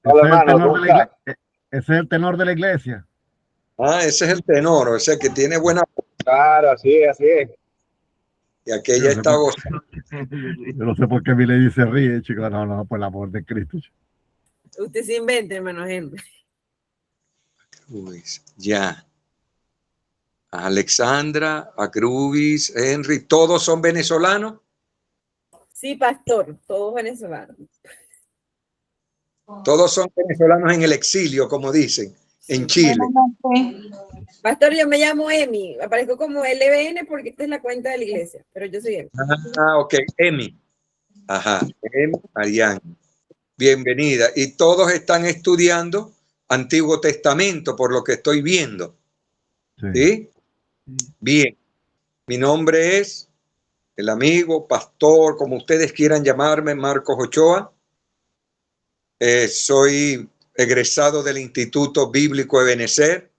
Hola, hermano, Ese es el tenor de la iglesia. Ah, ese es el tenor, o sea que tiene buena. Claro, así es. Y aquella está gozando. Yo no sé por qué mi ley se ríe, chicos. No, por el amor de Cristo. Usted se inventa, hermano Henry. Ya. Alexandra, Acrubis, Henry, ¿todos son venezolanos? Sí, pastor, todos venezolanos. Todos son venezolanos en el exilio, como dicen, en Chile. Pastor, yo me llamo Emi, aparezco como LBN porque esta es la cuenta de la iglesia, pero yo soy Emi. Ah, ok, Emi. Ajá, Emi Arián. Bienvenida. Y todos están estudiando Antiguo Testamento, por lo que estoy viendo. ¿Sí? Bien. Mi nombre es el amigo, pastor, como ustedes quieran llamarme, Marcos Ochoa. Soy egresado del Instituto Bíblico Ebenezer.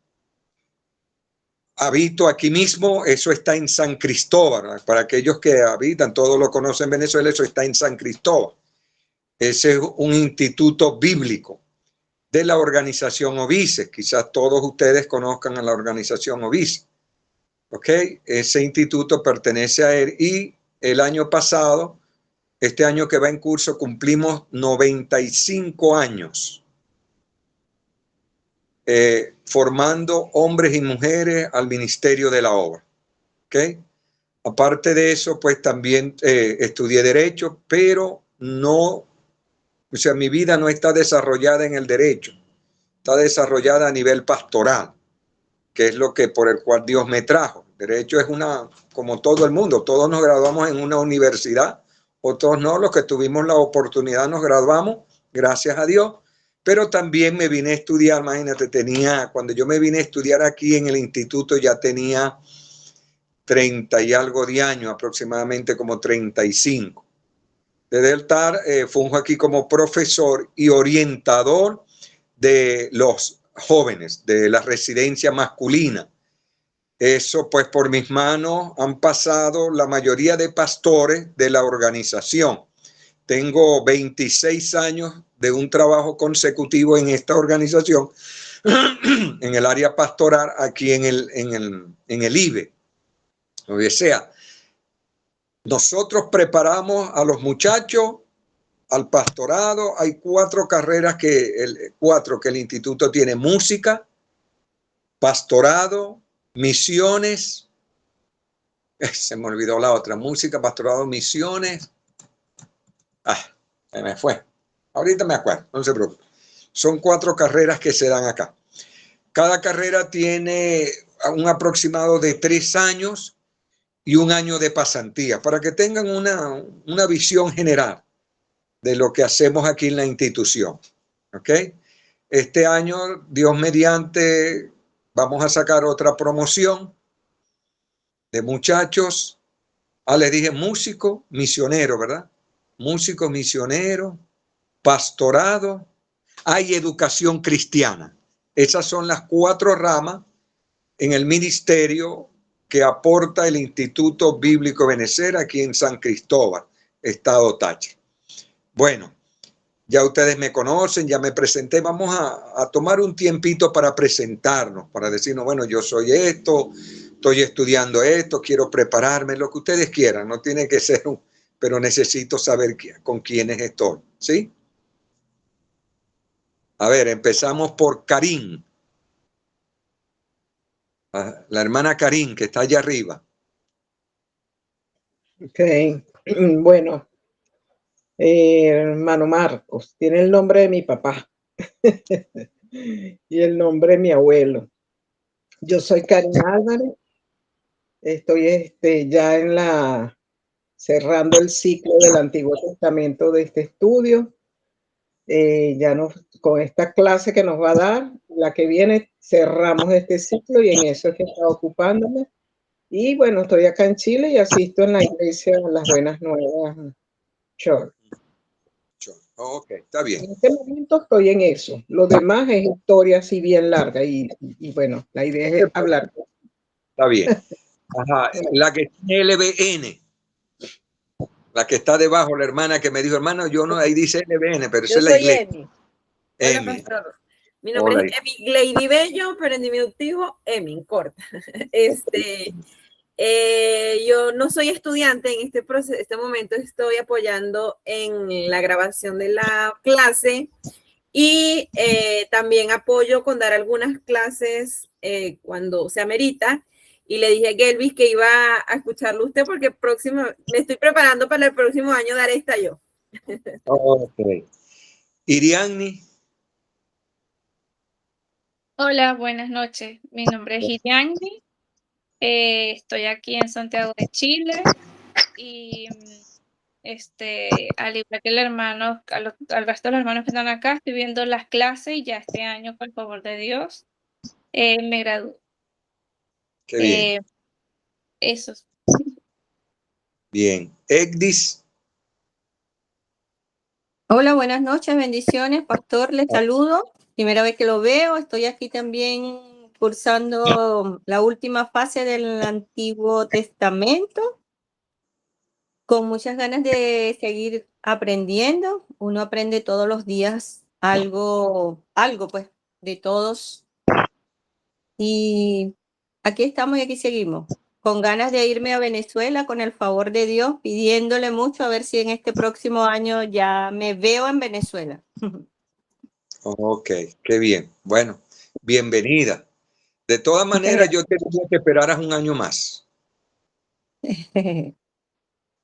Habito aquí mismo, eso está en San Cristóbal. Para aquellos que habitan, todos lo conocen en Venezuela, eso está en San Cristóbal. Ese es un instituto bíblico de la organización OBISE. Quizás todos ustedes conozcan a la organización OBISE. ¿Ok? Ese instituto pertenece a él y el año pasado, este año que va en curso, cumplimos 95 años formando hombres y mujeres al ministerio de la obra. ¿Ok? Aparte de eso, pues también estudié Derecho, pero no, o sea, mi vida no está desarrollada en el derecho, está desarrollada a nivel pastoral, que es lo que por el cual Dios me trajo. Derecho es como todo el mundo, todos nos graduamos en una universidad, otros no, los que tuvimos la oportunidad nos graduamos, gracias a Dios, pero también me vine a estudiar, imagínate, cuando yo me vine a estudiar aquí en el instituto ya tenía 30 y algo de años, aproximadamente como 35. Desde el TAR funjo aquí como profesor y orientador de los jóvenes, de la residencia masculina. Eso pues por mis manos han pasado la mayoría de pastores de la organización. Tengo 26 años de un trabajo consecutivo en esta organización, en el área pastoral, aquí en el IBE. O sea, nosotros preparamos a los muchachos al pastorado. Hay 4 carreras que el instituto tiene: música, pastorado, misiones. Se me olvidó la otra: música, pastorado, misiones. Se me fue. Ahorita me acuerdo, no se preocupe. Son 4 carreras que se dan acá. Cada carrera tiene un aproximado de 3 años y 1 año de pasantía, para que tengan una visión general de lo que hacemos aquí en la institución. ¿Ok? Este año, Dios mediante, vamos a sacar otra promoción de muchachos. Les dije músico, misionero, ¿verdad? Músico, misionero, pastorado, hay educación cristiana. Esas son las 4 ramas en el ministerio que aporta el Instituto Bíblico Ebenezer aquí en San Cristóbal, Estado Táchira. Bueno, ya ustedes me conocen, ya me presenté. Vamos a tomar un tiempito para presentarnos, para decirnos, bueno, yo soy esto, estoy estudiando esto, quiero prepararme, lo que ustedes quieran. No tiene que ser pero necesito saber con quiénes estoy, ¿sí? A ver, empezamos por Karin. La hermana Karin, que está allá arriba. Ok, bueno, hermano Marcos, tiene el nombre de mi papá y el nombre de mi abuelo. Yo soy Karin Álvarez, estoy ya cerrando el ciclo del Antiguo Testamento de este estudio. Con esta clase que nos va a dar, la que viene, cerramos este ciclo y en eso es que está ocupándome. Y bueno, estoy acá en Chile y asisto en la iglesia Las Buenas Nuevas Church. Ok, está bien. En este momento estoy en eso. Lo demás es historia así bien larga y bueno, la idea es hablar. Está bien. Ajá, la que tiene LBN. La que está debajo, la hermana que me dijo, hermano, yo no, ahí dice LBN, pero esa Yo es la soy iglesia. Emi. Hola, Emi. pastor. Mi nombre Hola. es Emi Lady Bello, pero en diminutivo, Emi, corta. Yo no soy estudiante en este proceso, este momento estoy apoyando en la grabación de la clase y también apoyo con dar algunas clases cuando se amerita. Y le dije a Gelvis que iba a escucharlo usted porque me estoy preparando para el próximo año dar esta yo. Ok. Iriani. Hola, buenas noches. Mi nombre es Iriani. Estoy aquí en Santiago de Chile y al igual que el hermano, al resto de los hermanos que están acá, estoy viendo las clases y ya este año, con el favor de Dios, me gradúo. Qué bien. Eso. Bien. Egdis. Hola, buenas noches, bendiciones, pastor, les saludo. Primera vez que lo veo, estoy aquí también cursando la última fase del Antiguo Testamento, con muchas ganas de seguir aprendiendo. Uno aprende todos los días algo pues, de todos. Y aquí estamos y aquí seguimos, con ganas de irme a Venezuela, con el favor de Dios, pidiéndole mucho a ver si en este próximo año ya me veo en Venezuela. Ok, qué bien. Bueno, bienvenida. De todas maneras, yo te diría que esperaras un año más.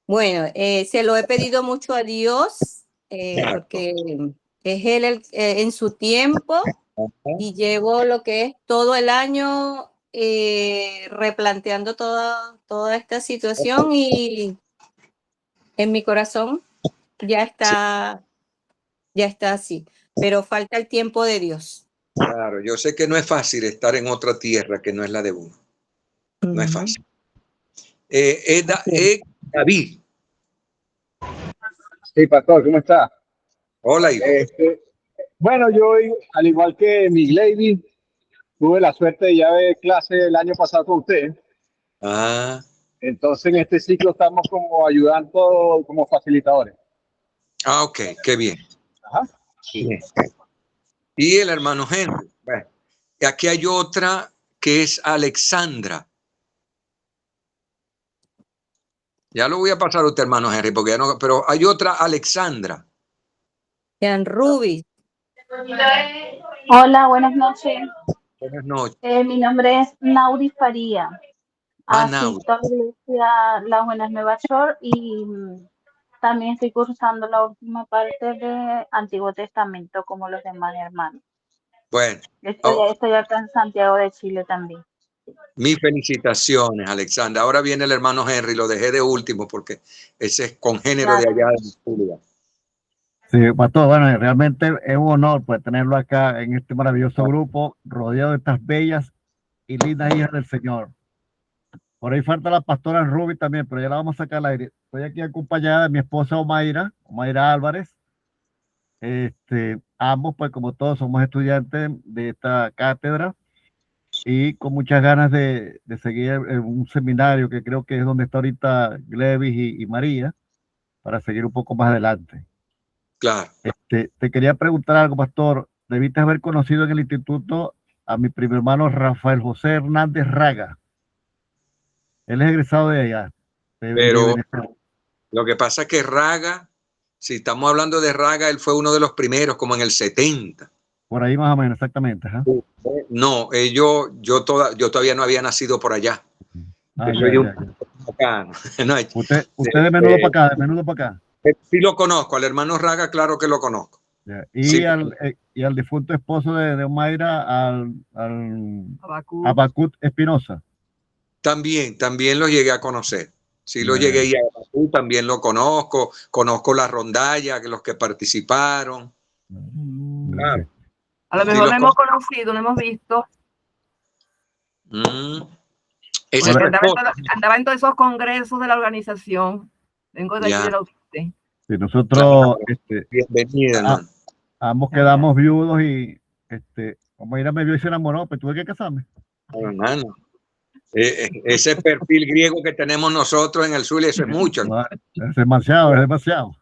Bueno, se lo he pedido mucho a Dios, porque es Él en su tiempo, y llevo lo que es todo el año replanteando toda esta situación, y en mi corazón ya está así, pero falta el tiempo de Dios. Claro, yo sé que no es fácil estar en otra tierra que no es la de uno. No es fácil. David. Sí, pastor, ¿cómo está? Hola, hijo. Bueno, yo, al igual que mi lady, tuve la suerte de ya ver clase el año pasado con usted. Ah, Entonces, en este ciclo estamos como ayudando, como facilitadores. ok, qué bien. Ajá. Bien. Y el hermano Henry. Bueno, y aquí hay otra que es Alexandra. Ya lo voy a pasar a usted, hermano Henry, porque ya no, pero hay otra Alexandra. Sean Ruby. Hola, buenas noches. Buenas noches. Mi nombre es Nauri Faría. Nauri. Asisto a la iglesia Las Buenas Nueva York y también estoy cursando la última parte de Antiguo Testamento como los demás hermanos. Bueno. Estoy acá en Santiago de Chile también. Mis felicitaciones, Alexandra. Ahora viene el hermano Henry, lo dejé de último porque ese es congénero de allá de Zulia. Sí, pastor, bueno, realmente es un honor pues tenerlo acá en este maravilloso grupo, rodeado de estas bellas y lindas hijas del Señor. Por ahí falta la pastora Ruby también, pero ya la vamos a sacar al aire. Estoy aquí acompañada de mi esposa Omaira Álvarez. Ambos, pues como todos, somos estudiantes de esta cátedra y con muchas ganas de seguir en un seminario que creo que es donde está ahorita Glevis y María, para seguir un poco más adelante. Claro. Te quería preguntar algo, pastor. Debiste haber conocido en el instituto a mi primo hermano Rafael José Hernández Raga. Él es egresado de allá. Pero lo que pasa es que Raga, si estamos hablando de Raga, él fue uno de los primeros, como en el 70. Por ahí más o menos, exactamente. ¿Eh? No, yo todavía no había nacido por allá. Usted de menudo para acá, de menudo para acá. Sí lo conozco, al hermano Raga, claro que lo conozco. Y, sí, al difunto esposo de Omaira, al Abacut Espinosa. También lo llegué a conocer. Sí, lo llegué y a Abacut también lo conozco la rondalla, que los que participaron. Claro. A lo mejor lo hemos conocido, lo hemos visto. Andaba en todos esos congresos de la organización. Vengo de allí de la UCT. Sí, nosotros bienvenida, hermano. Ambos quedamos viudos y Omaira me vio y se enamoró, pues tuve que casarme. Hermano. Ese perfil griego que tenemos nosotros en el sur, eso es mucho. No, es demasiado, es demasiado.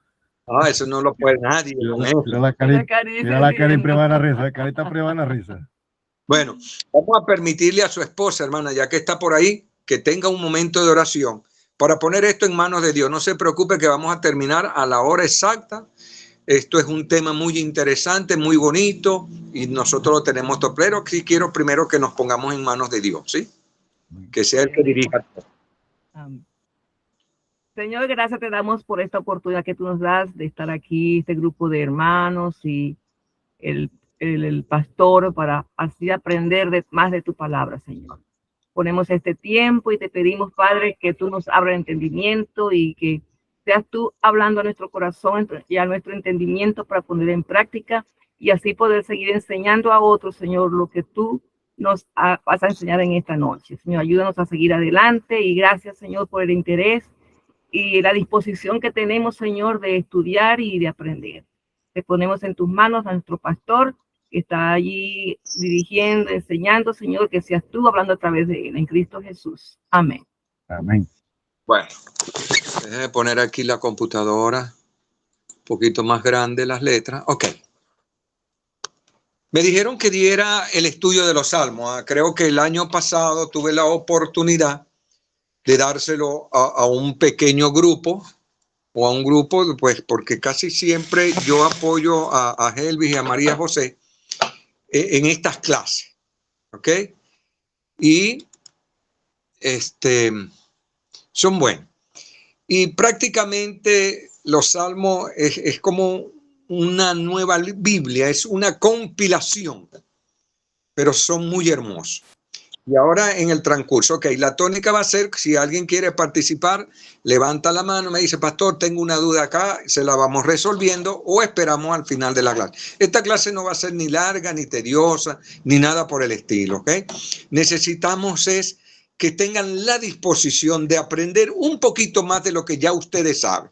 No, eso no lo puede nadie. Con eso. Mira la cara privada de la risa, la carita privada de la risa. Bueno, vamos a permitirle a su esposa, hermana, ya que está por ahí, que tenga un momento de oración para poner esto en manos de Dios. No se preocupe que vamos a terminar a la hora exacta. Esto es un tema muy interesante, muy bonito, y nosotros lo tenemos todo. Pero sí quiero primero que nos pongamos en manos de Dios, ¿sí? Que sea el que dirija. Señor, gracias te damos por esta oportunidad que tú nos das de estar aquí, este grupo de hermanos y el pastor, para así aprender más de tu palabra, Señor. Ponemos este tiempo y te pedimos, Padre, que tú nos abras entendimiento y que seas tú hablando a nuestro corazón y a nuestro entendimiento para poner en práctica y así poder seguir enseñando a otros, Señor, lo que tú nos vas a enseñar en esta noche. Señor, ayúdanos a seguir adelante y gracias, Señor, por el interés y la disposición que tenemos, Señor, de estudiar y de aprender. Te ponemos en tus manos a nuestro pastor que está allí dirigiendo, enseñando, Señor, que seas tú hablando a través de él, en Cristo Jesús. Amén. Amén. Bueno, déjeme poner aquí la computadora un poquito más grande las letras. Ok. Me dijeron que diera el estudio de los salmos. Creo que el año pasado tuve la oportunidad de dárselo a un pequeño grupo o a un grupo, pues porque casi siempre yo apoyo a Helvis y a María José en estas clases. ¿Ok? Y son buenos. Y prácticamente los salmos es como una nueva Biblia, es una compilación, pero son muy hermosos. Y ahora en el transcurso, ok, la tónica va a ser, si alguien quiere participar, levanta la mano, me dice, pastor, tengo una duda acá, se la vamos resolviendo o esperamos al final de la clase. Esta clase no va a ser ni larga, ni tediosa, ni nada por el estilo, ok. Necesitamos es que tengan la disposición de aprender un poquito más de lo que ya ustedes saben.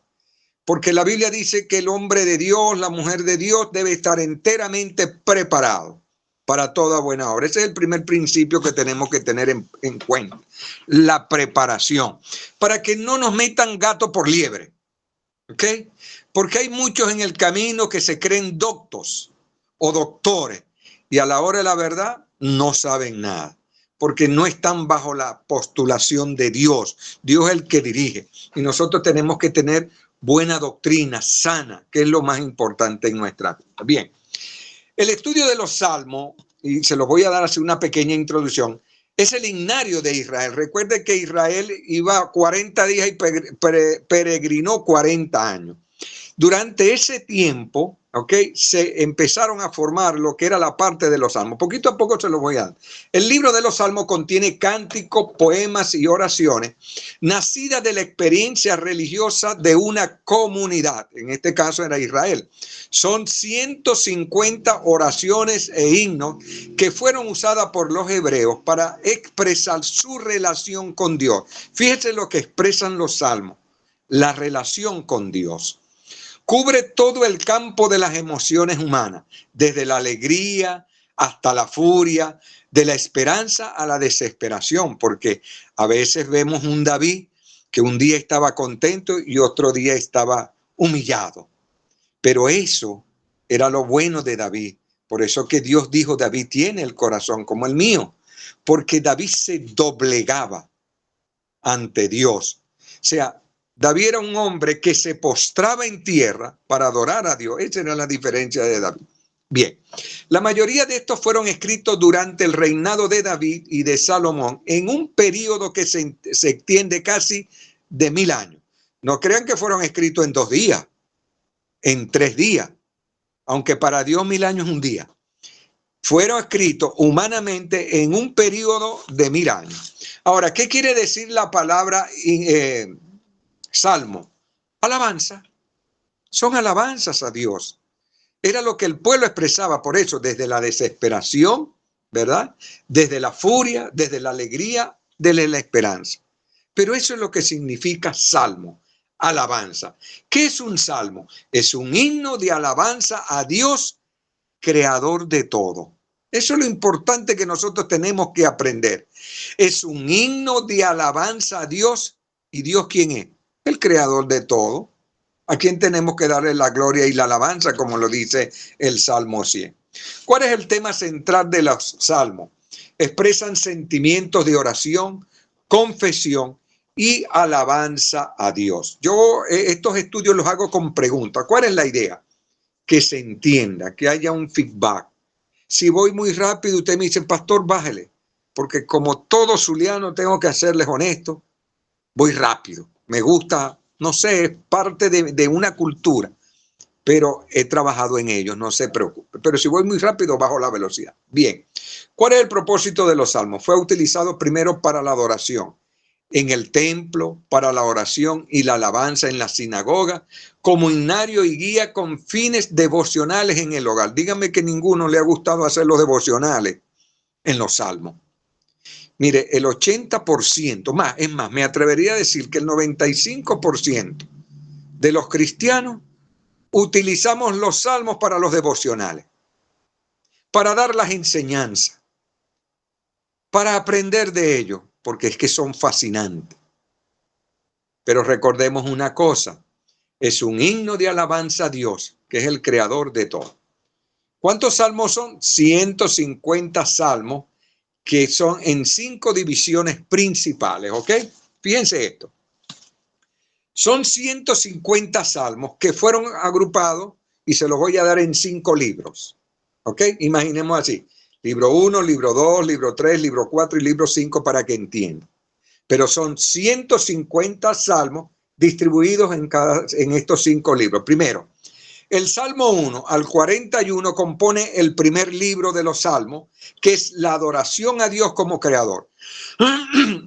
Porque la Biblia dice que el hombre de Dios, la mujer de Dios, debe estar enteramente preparado para toda buena obra. Ese es el primer principio que tenemos que tener en cuenta. La preparación. Para que no nos metan gato por liebre. ¿Ok? Porque hay muchos en el camino que se creen doctos o doctores. Y a la hora de la verdad no saben nada. Porque no están bajo la postulación de Dios. Dios es el que dirige. Y nosotros tenemos que tener buena doctrina, sana, que es lo más importante en nuestra vida. Bien, el estudio de los salmos, y se los voy a dar así una pequeña introducción, es el himnario de Israel. Recuerde que Israel iba 40 días y peregrinó 40 años. Durante ese tiempo, ¿ok?, se empezaron a formar lo que era la parte de los salmos. Poquito a poco se los voy a dar. El libro de los salmos contiene cánticos, poemas y oraciones nacidas de la experiencia religiosa de una comunidad. En este caso era Israel. Son 150 oraciones e himnos que fueron usadas por los hebreos para expresar su relación con Dios. Fíjense lo que expresan los salmos, la relación con Dios. Cubre todo el campo de las emociones humanas, desde la alegría hasta la furia, de la esperanza a la desesperación, porque a veces vemos un David que un día estaba contento y otro día estaba humillado. Pero eso era lo bueno de David. Por eso que Dios dijo, David tiene el corazón como el mío, porque David se doblegaba ante Dios. O sea, David era un hombre que se postraba en tierra para adorar a Dios. Esa era la diferencia de David. Bien, la mayoría de estos fueron escritos durante el reinado de David y de Salomón en un periodo que se extiende casi de 1000 años. No crean que fueron escritos en 2 días, en 3 días, aunque para Dios 1000 años es un día. Fueron escritos humanamente en un periodo de 1000 años. Ahora, ¿qué quiere decir la palabra salmo? Alabanza. Son alabanzas a Dios. Era lo que el pueblo expresaba, por eso, desde la desesperación, ¿verdad? Desde la furia, desde la alegría, desde la esperanza. Pero eso es lo que significa salmo, alabanza. ¿Qué es un salmo? Es un himno de alabanza a Dios, creador de todo. Eso es lo importante que nosotros tenemos que aprender. Es un himno de alabanza a Dios. ¿Y Dios quién es? El creador de todo. ¿A quién tenemos que darle la gloria y la alabanza, como lo dice el Salmo 100? ¿Cuál es el tema central de los salmos? Expresan sentimientos de oración, confesión y alabanza a Dios. Yo estos estudios los hago con preguntas. ¿Cuál es la idea? Que se entienda, que haya un feedback. Si voy muy rápido, usted me dice, pastor, bájele, porque como todo zuliano tengo que hacerles honesto, voy rápido. Me gusta, no sé, es parte de una cultura, pero he trabajado en ello, no se preocupe. Pero si voy muy rápido, bajo la velocidad. Bien, ¿cuál es el propósito de los salmos? Fue utilizado primero para la adoración en el templo, para la oración y la alabanza en la sinagoga, como himnario y guía con fines devocionales en el hogar. Dígame que ninguno le ha gustado hacer los devocionales en los salmos. Mire, el 80%, más, es más, me atrevería a decir que el 95% de los cristianos utilizamos los salmos para los devocionales, para dar las enseñanzas, para aprender de ellos, porque es que son fascinantes. Pero recordemos una cosa, es un himno de alabanza a Dios, que es el creador de todo. ¿Cuántos salmos son? 150 salmos, que son en 5 divisiones principales, ¿ok? Fíjense esto. Son 150 salmos que fueron agrupados y se los voy a dar en 5 libros, ¿ok? Imaginemos así. Libro 1, libro 2, libro 3, libro 4 y libro 5 para que entiendan. Pero son 150 salmos distribuidos en estos 5 libros. Primero, el Salmo 1 al 41 compone el primer libro de los salmos, que es la adoración a Dios como creador.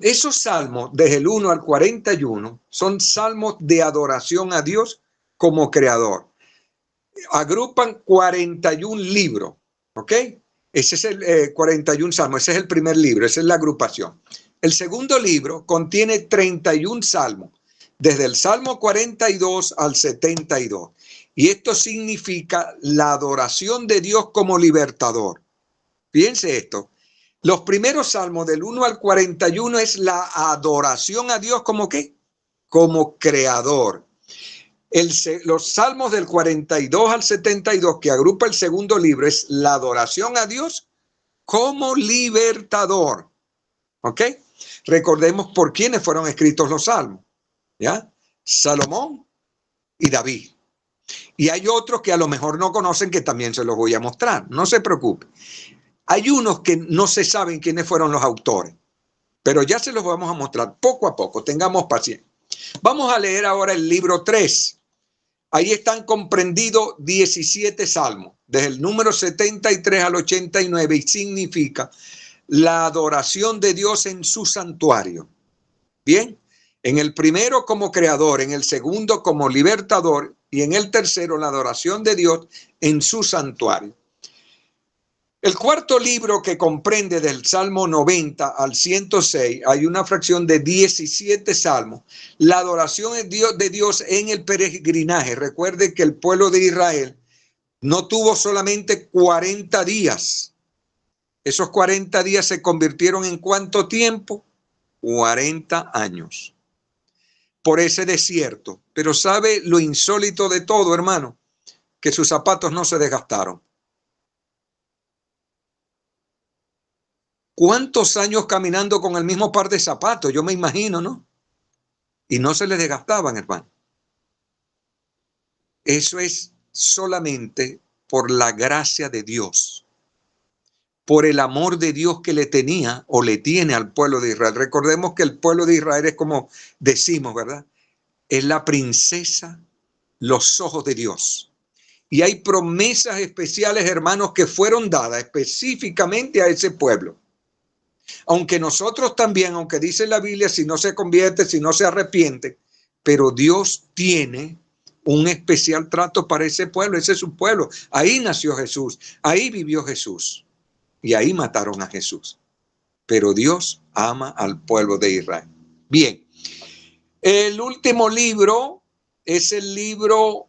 Esos salmos, desde el 1 al 41, son salmos de adoración a Dios como creador. Agrupan 41 libros, ¿ok? Ese es el 41 salmos, ese es el primer libro, esa es la agrupación. El segundo libro contiene 31 salmos, desde el Salmo 42 al 72. Y esto significa la adoración de Dios como libertador. Fíjense esto. Los primeros salmos del 1 al 41 es la adoración a Dios como ¿qué? Como creador. Los salmos del 42 al 72 que agrupa el segundo libro es la adoración a Dios como libertador. ¿Ok? Recordemos por quiénes fueron escritos los salmos. ¿Ya? Salomón y David. Y hay otros que a lo mejor no conocen que también se los voy a mostrar. No se preocupe. Hay unos que no se saben quiénes fueron los autores, pero ya se los vamos a mostrar poco a poco. Tengamos paciencia. Vamos a leer ahora el libro 3. Ahí están comprendidos 17 salmos, desde el número 73 al 89, y significa la adoración de Dios en su santuario. Bien, en el primero como creador, en el segundo como libertador y en el tercero la adoración de Dios en su santuario. El cuarto libro, que comprende del Salmo 90 al 106, hay una fracción de 17 salmos. La adoración de Dios en el peregrinaje. Recuerde que el pueblo de Israel no tuvo solamente 40 días. Esos 40 días se convirtieron en ¿cuánto tiempo? 40 años. Por ese desierto. Pero ¿sabe lo insólito de todo, hermano? Que sus zapatos no se desgastaron. ¿Cuántos años caminando con el mismo par de zapatos? Yo me imagino, ¿no? Y no se les desgastaban, hermano. Eso es solamente por la gracia de Dios, por el amor de Dios que le tenía o le tiene al pueblo de Israel. Recordemos que el pueblo de Israel es como decimos, ¿verdad? Es la princesa, los ojos de Dios. Y hay promesas especiales, hermanos, que fueron dadas específicamente a ese pueblo. Aunque nosotros también, aunque dice la Biblia, si no se convierte, si no se arrepiente, pero Dios tiene un especial trato para ese pueblo. Ese es su pueblo. Ahí nació Jesús, ahí vivió Jesús y ahí mataron a Jesús. Pero Dios ama al pueblo de Israel. Bien, el último libro es el libro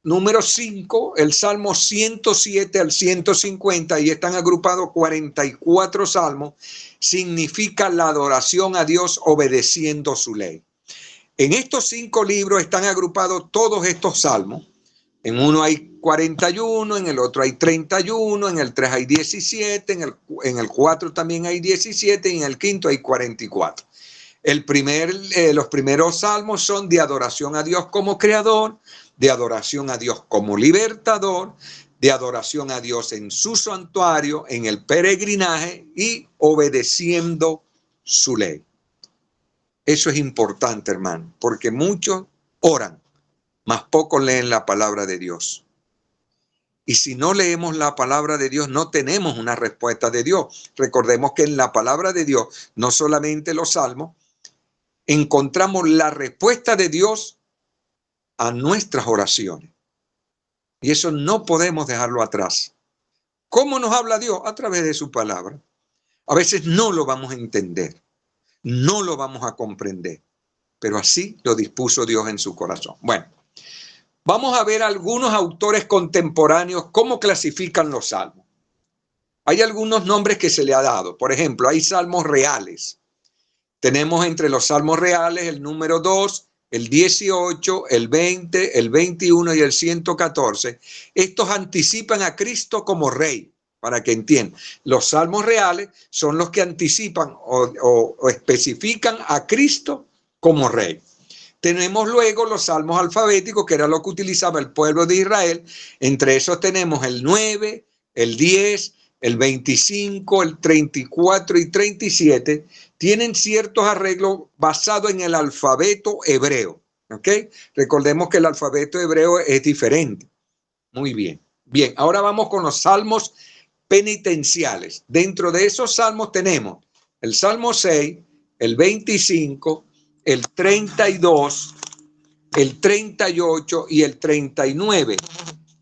número 5, el Salmo 107 al 150, y están agrupados 44 salmos, significa la adoración a Dios obedeciendo su ley. En estos 5 libros están agrupados todos estos salmos. En uno hay 41, en el otro hay 31, en el 3 hay 17, en el 4 también hay 17 y en el 5 hay 44. Los primeros salmos son de adoración a Dios como creador, de adoración a Dios como libertador, de adoración a Dios en su santuario, en el peregrinaje y obedeciendo su ley. Eso es importante, hermano, porque muchos oran, mas pocos leen la palabra de Dios. Y si no leemos la palabra de Dios, no tenemos una respuesta de Dios. Recordemos que en la palabra de Dios, no solamente los salmos, encontramos la respuesta de Dios a nuestras oraciones. Y eso no podemos dejarlo atrás. ¿Cómo nos habla Dios? A través de su palabra. A veces no lo vamos a entender, no lo vamos a comprender, pero así lo dispuso Dios en su corazón. Bueno, vamos a ver algunos autores contemporáneos cómo clasifican los salmos. Hay algunos nombres que se le ha dado. Por ejemplo, hay salmos reales. Tenemos entre los salmos reales el número 2, el 18, el 20, el 21 y el 114. Estos anticipan a Cristo como rey, para que entiendan. Los salmos reales son los que anticipan o especifican a Cristo como rey. Tenemos luego los salmos alfabéticos, que era lo que utilizaba el pueblo de Israel. Entre esos tenemos el 9, el 10, el 25, el 34 y 37. Tienen ciertos arreglos basados en el alfabeto hebreo. ¿Ok? Recordemos que el alfabeto hebreo es diferente. Muy bien. Bien, ahora vamos con los salmos penitenciales. Dentro de esos salmos tenemos el Salmo 6, el 25, el 32, el 38 y el 39.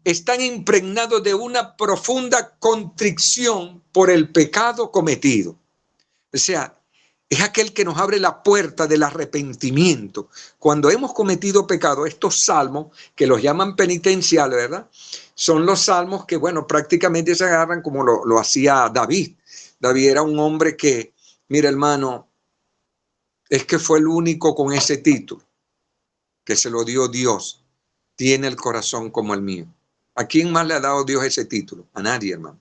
Están impregnados de una profunda contrición por el pecado cometido. O sea, es aquel que nos abre la puerta del arrepentimiento. Cuando hemos cometido pecado, estos salmos, que los llaman penitenciales, ¿verdad? Son los salmos que, bueno, prácticamente se agarran como lo hacía David. David era un hombre que, mira, hermano, es que fue el único con ese título, que se lo dio Dios. Tiene el corazón como el mío. ¿A quién más le ha dado Dios ese título? A nadie, hermano.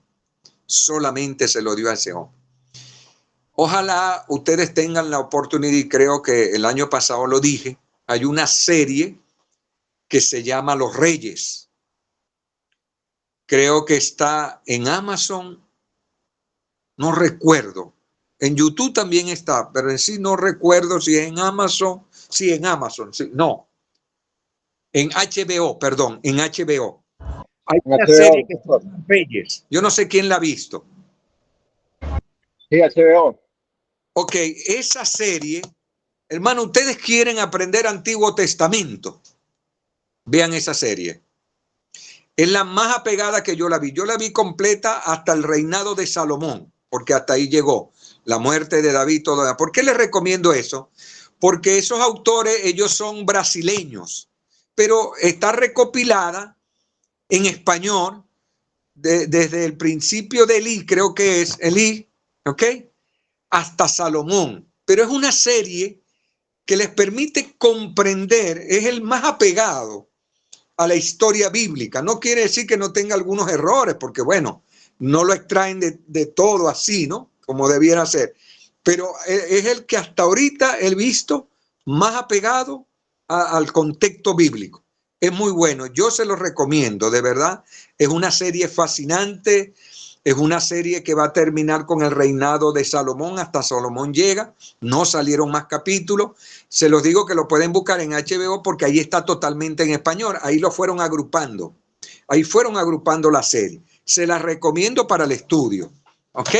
Solamente se lo dio a ese hombre. Ojalá ustedes tengan la oportunidad, y creo que el año pasado lo dije, hay una serie que se llama Los Reyes. Creo que está en Amazon, no recuerdo. En YouTube también está, pero en sí no recuerdo si es en Amazon. Sí, en Amazon, sí, no. En HBO, perdón, en HBO. Hay una serie que se llama Reyes. Yo no sé quién la ha visto. Sí, HBO. Ok, esa serie, hermano, ustedes quieren aprender Antiguo Testamento. Vean esa serie. Es la más apegada que yo la vi. Yo la vi completa hasta el reinado de Salomón, porque hasta ahí llegó la muerte de David. Todo. ¿Por qué les recomiendo eso? Porque esos autores, ellos son brasileños, pero está recopilada en español desde el principio de Elí, creo que es Elí, ¿ok? Hasta Salomón. Pero es una serie que les permite comprender, es el más apegado a la historia bíblica. No quiere decir que no tenga algunos errores, porque bueno, no lo extraen de todo así, ¿no? Como debiera ser. Pero es el que hasta ahorita he visto más apegado al contexto bíblico. Es muy bueno, yo se lo recomiendo, de verdad. Es una serie fascinante, es una serie que va a terminar con el reinado de Salomón, hasta Salomón llega, no salieron más capítulos. Se los digo que lo pueden buscar en HBO porque ahí está totalmente en español, ahí lo fueron agrupando, ahí fueron agrupando la serie. Se la recomiendo para el estudio, ¿ok?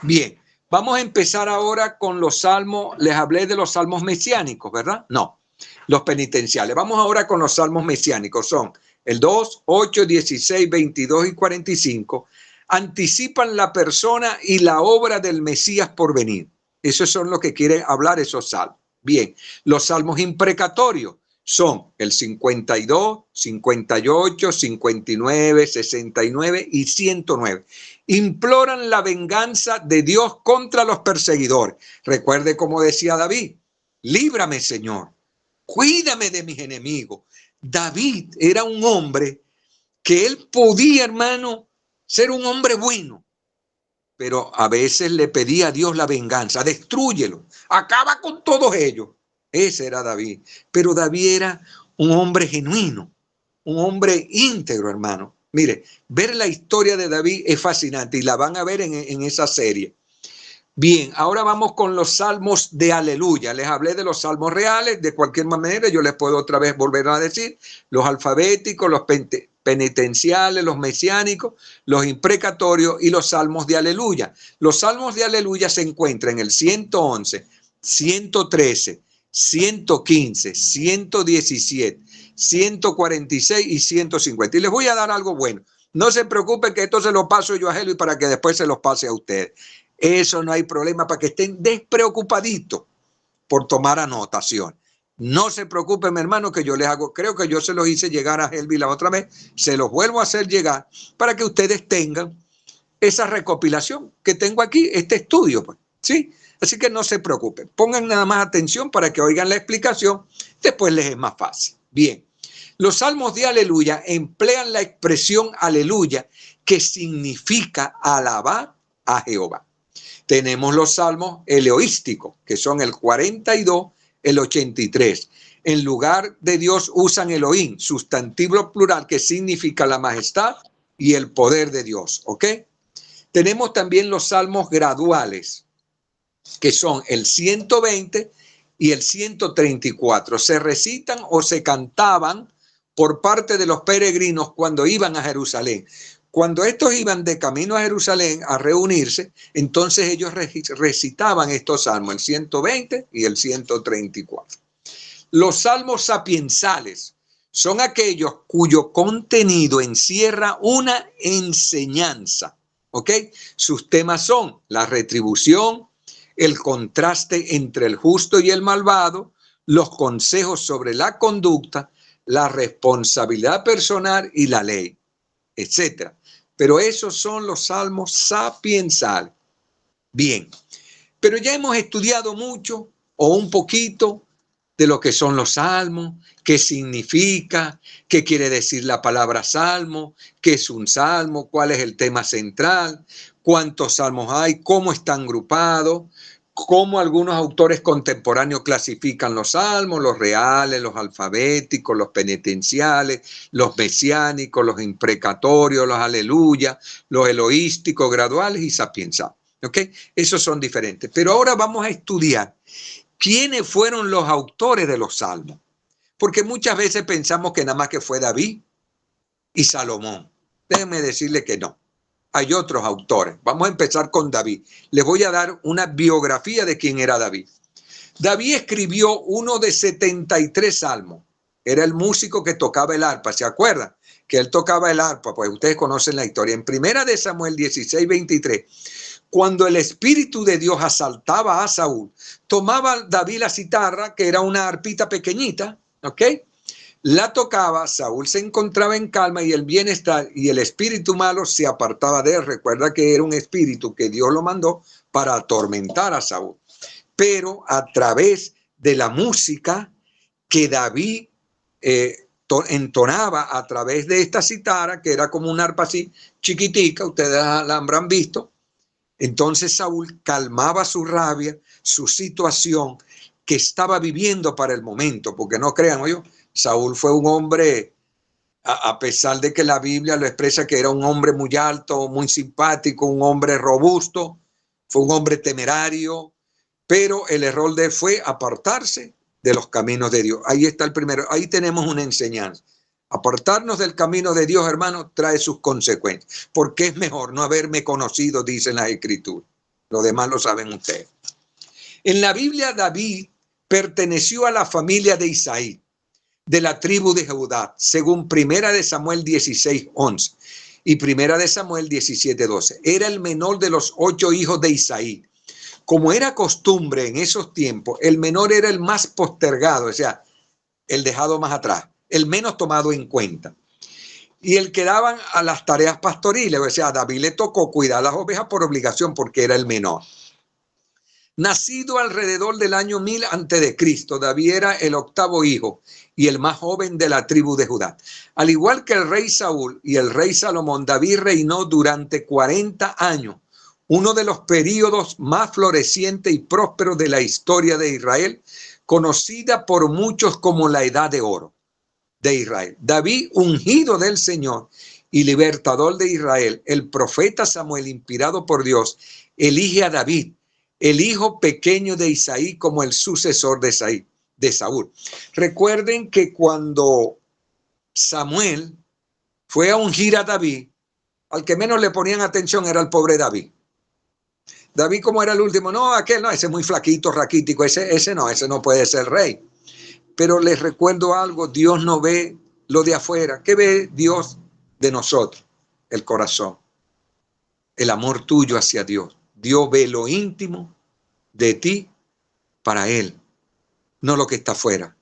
Bien, vamos a empezar ahora con los salmos, les hablé de los salmos mesiánicos, ¿verdad? No. Los penitenciales. Vamos ahora con los salmos mesiánicos. Son el 2, 8, 16, 22 y 45. Anticipan la persona y la obra del Mesías por venir. Esos son los que quieren hablar esos salmos. Bien, los salmos imprecatorios. son el 52, 58, 59, 69 y 109. Imploran la venganza de Dios contra los perseguidores. Recuerde como decía David, líbrame, Señor, cuídame de mis enemigos. David era un hombre que él podía, hermano, ser un hombre bueno, pero a veces le pedía a Dios la venganza, destrúyelo, acaba con todos ellos. Ese era David. Pero David era un hombre genuino, un hombre íntegro, hermano. Mire, ver la historia de David es fascinante y la van a ver en esa serie. Bien, ahora vamos con los salmos de aleluya. Les hablé de los salmos reales, de cualquier manera yo les puedo otra vez volver a decir, los alfabéticos, los penitenciales, los mesiánicos, los imprecatorios y los salmos de aleluya. Los salmos de aleluya se encuentran en el 111, 113, 115, 117, 146 y 150. Y les voy a dar algo bueno. No se preocupen que esto se lo paso yo a Helvi para que después se los pase a ustedes. Eso no hay problema, para que estén despreocupaditos por tomar anotación. No se preocupen, mi hermano, que yo les hago, creo que yo se los hice llegar a Helvi la otra vez, se los vuelvo a hacer llegar para que ustedes tengan esa recopilación que tengo aquí, este estudio, pues, ¿sí? Así que no se preocupen, pongan nada más atención para que oigan la explicación, después les es más fácil. Bien, los salmos de aleluya emplean la expresión aleluya, que significa alabar a Jehová. Tenemos los salmos eleoísticos, que son el 42, el 83. En lugar de Dios usan Elohim, sustantivo plural que significa la majestad y el poder de Dios. ¿Ok? Tenemos también los salmos graduales, que son el 120 y el 134. Se recitan o se cantaban por parte de los peregrinos cuando iban a Jerusalén. Cuando estos iban de camino a Jerusalén a reunirse, entonces ellos recitaban estos salmos, el 120 y el 134. Los salmos sapiensales son aquellos cuyo contenido encierra una enseñanza. ¿Ok? Sus temas son la retribución, el contraste entre el justo y el malvado, los consejos sobre la conducta, la responsabilidad personal y la ley, etcétera. Pero esos son los salmos sapiensales. Bien, pero ya hemos estudiado mucho o un poquito de lo que son los salmos, qué significa, qué quiere decir la palabra salmo, qué es un salmo, cuál es el tema central, cuántos salmos hay, cómo están agrupados, cómo algunos autores contemporáneos clasifican los salmos, los reales, los alfabéticos, los penitenciales, los mesiánicos, los imprecatorios, los aleluya, los eloísticos, graduales y sapiensales. ¿Ok? Esos son diferentes. Pero ahora vamos a estudiar quiénes fueron los autores de los salmos. Porque muchas veces pensamos que nada más que fue David y Salomón. Déjenme decirle que no. Hay otros autores. Vamos a empezar con David. Les voy a dar una biografía de quién era David. David escribió uno de 73 salmos. Era el músico que tocaba el arpa. ¿Se acuerdan? Que él tocaba el arpa. Pues ustedes conocen la historia. En Primera de Samuel 16, 23, cuando el Espíritu de Dios asaltaba a Saúl, tomaba David la citarra, que era una arpita pequeñita, ¿ok? La tocaba, Saúl se encontraba en calma y el bienestar, y el espíritu malo se apartaba de él. Recuerda que era un espíritu que Dios lo mandó para atormentar a Saúl. Pero a través de la música que David entonaba a través de esta citara, que era como una arpa así chiquitica, ustedes la habrán visto, entonces Saúl calmaba su rabia, su situación que estaba viviendo para el momento, porque no crean, oye, Saúl fue un hombre, a pesar de que la Biblia lo expresa que era un hombre muy alto, muy simpático, un hombre robusto, fue un hombre temerario, pero el error de él fue apartarse de los caminos de Dios. Ahí está el primero, ahí tenemos una enseñanza. Apartarnos del camino de Dios, hermano, trae sus consecuencias, porque es mejor no haberme conocido, dicen las Escrituras. Lo demás lo saben ustedes. En la Biblia, David perteneció a la familia de Isaí, de la tribu de Judá, según Primera de Samuel 16, 11 y Primera de Samuel 17, 12. Era el menor de los 8 hijos de Isaí. Como era costumbre en esos tiempos, el menor era el más postergado, o sea, el dejado más atrás, el menos tomado en cuenta. Y el que daban a las tareas pastoriles, o sea, a David le tocó cuidar las ovejas por obligación porque era el menor. Nacido alrededor del año 1000 a.C., David era el octavo hijo y el más joven de la tribu de Judá. Al igual que el rey Saúl y el rey Salomón, David reinó durante 40 años, uno de los períodos más florecientes y prósperos de la historia de Israel, conocida por muchos como la Edad de Oro de Israel. David, ungido del Señor y libertador de Israel, el profeta Samuel, inspirado por Dios, elige a David, el hijo pequeño de Isaí, como el sucesor de Saúl. Recuerden que cuando Samuel fue a ungir a David, al que menos le ponían atención era el pobre David. David, como era el último, no, aquel no, ese es muy flaquito, raquítico, ese no puede ser rey. Pero les recuerdo algo, Dios no ve lo de afuera. ¿Qué ve Dios de nosotros? El corazón, el amor tuyo hacia Dios. Dios ve lo íntimo de ti para Él, no lo que está afuera.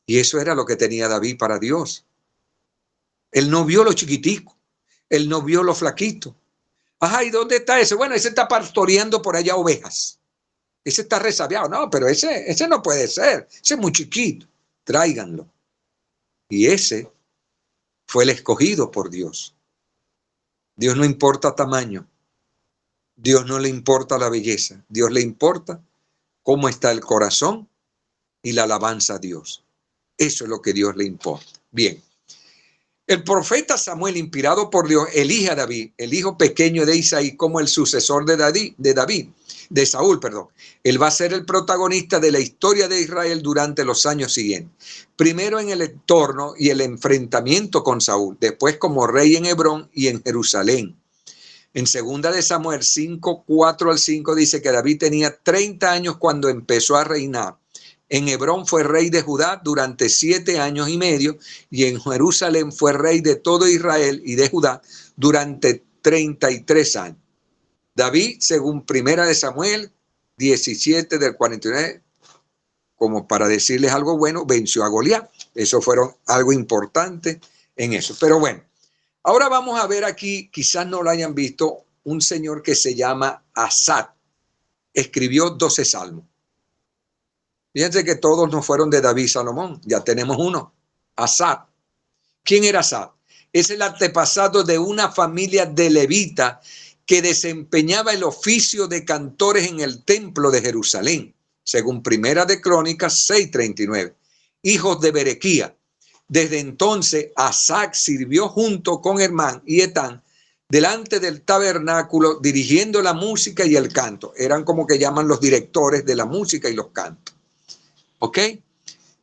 Y eso era lo que tenía David para Dios. Él no vio lo chiquitico, él no vio lo flaquito. Ajá, ¿y dónde está ese? Bueno, ese está pastoreando por allá ovejas. Ese está resabiado. No, pero ese no puede ser. Ese es muy chiquito. Tráiganlo. Y ese fue el escogido por Dios. Dios no importa tamaño. Dios no le importa la belleza. Dios le importa cómo está el corazón y la alabanza a Dios. Eso es lo que Dios le importa. Bien. El profeta Samuel, inspirado por Dios, elige a David, el hijo pequeño de Isaí, como el sucesor de Saúl. Él va a ser el protagonista de la historia de Israel durante los años siguientes. Primero en el entorno y el enfrentamiento con Saúl, después como rey en Hebrón y en Jerusalén. En 2 de Samuel 5, 4 al 5 dice que David tenía 30 años cuando empezó a reinar. En Hebrón fue rey de Judá durante 7 años y medio y en Jerusalén fue rey de todo Israel y de Judá durante 33 años. David, según 1 de Samuel 17 del 49, como para decirles algo bueno, venció a Goliat. Eso fueron algo importante en eso. Pero bueno, ahora vamos a ver aquí, quizás no lo hayan visto, un señor que se llama Asaf. Escribió 12 salmos. Fíjense que todos no fueron de David y Salomón. Ya tenemos uno, Asaf. ¿Quién era Asaf? Es el antepasado de una familia de levita que desempeñaba el oficio de cantores en el templo de Jerusalén, según 1 de Crónicas 6:39. Hijos de Berequía. Desde entonces, Asaf sirvió junto con Hermán y Etán delante del tabernáculo, dirigiendo la música y el canto. Eran como que llaman los directores de la música y los cantos. ¿Ok?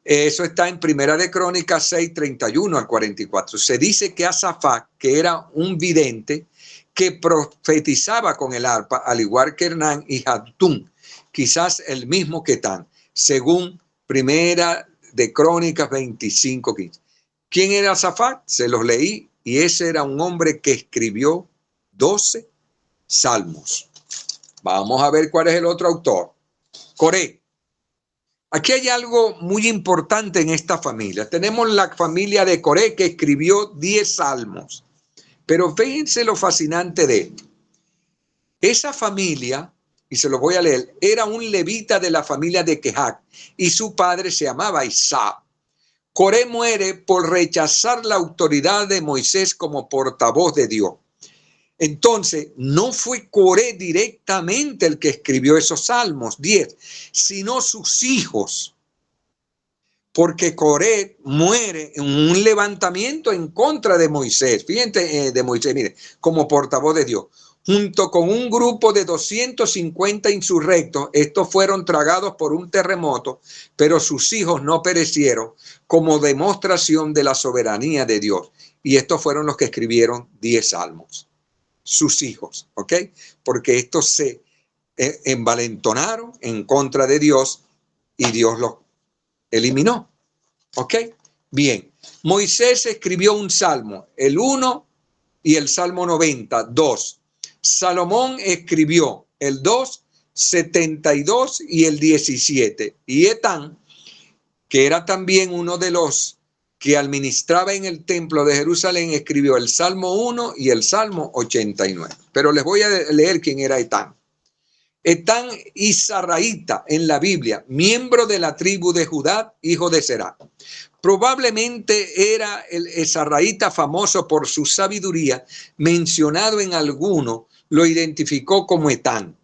Eso está en 1 de Crónicas 6, 31 al 44. Se dice que Asafat, que era un vidente, que profetizaba con el arpa, al igual que Hernán y Jatún, quizás el mismo que Etán, según 1 de Crónicas 25, 15. ¿Quién era Asafat? Se los leí, y ese era un hombre que escribió 12 salmos. Vamos a ver cuál es el otro autor. Coré. Aquí hay algo muy importante en esta familia. Tenemos la familia de Coré, que escribió 10 salmos. Pero fíjense lo fascinante de esto. Esa familia, y se lo voy a leer, era un levita de la familia de Quehat y su padre se llamaba Isaac. Coré muere por rechazar la autoridad de Moisés como portavoz de Dios. Entonces, no fue Coré directamente el que escribió esos salmos 10, sino sus hijos. Porque Coré muere en un levantamiento en contra de Moisés. Fíjense, de Moisés, mire, como portavoz de Dios. Junto con un grupo de 250 insurrectos, estos fueron tragados por un terremoto, pero sus hijos no perecieron, como demostración de la soberanía de Dios. Y estos fueron los que escribieron 10 salmos. Sus hijos, ¿ok? Porque estos se envalentonaron en contra de Dios y Dios los eliminó, ¿ok? Bien, Moisés escribió un salmo, el 1 y el salmo 90, 2. Salomón escribió el 2, 72 y el 17. Y Etán que era también uno de los que administraba en el templo de Jerusalén, escribió el Salmo 1 y el Salmo 89. Pero les voy a leer quién era Etán. Etán Izarraíta en la Biblia, miembro de la tribu de Judá, hijo de Será. Probablemente era el Izarraíta famoso por su sabiduría, mencionado en alguno, lo identificó como Etán.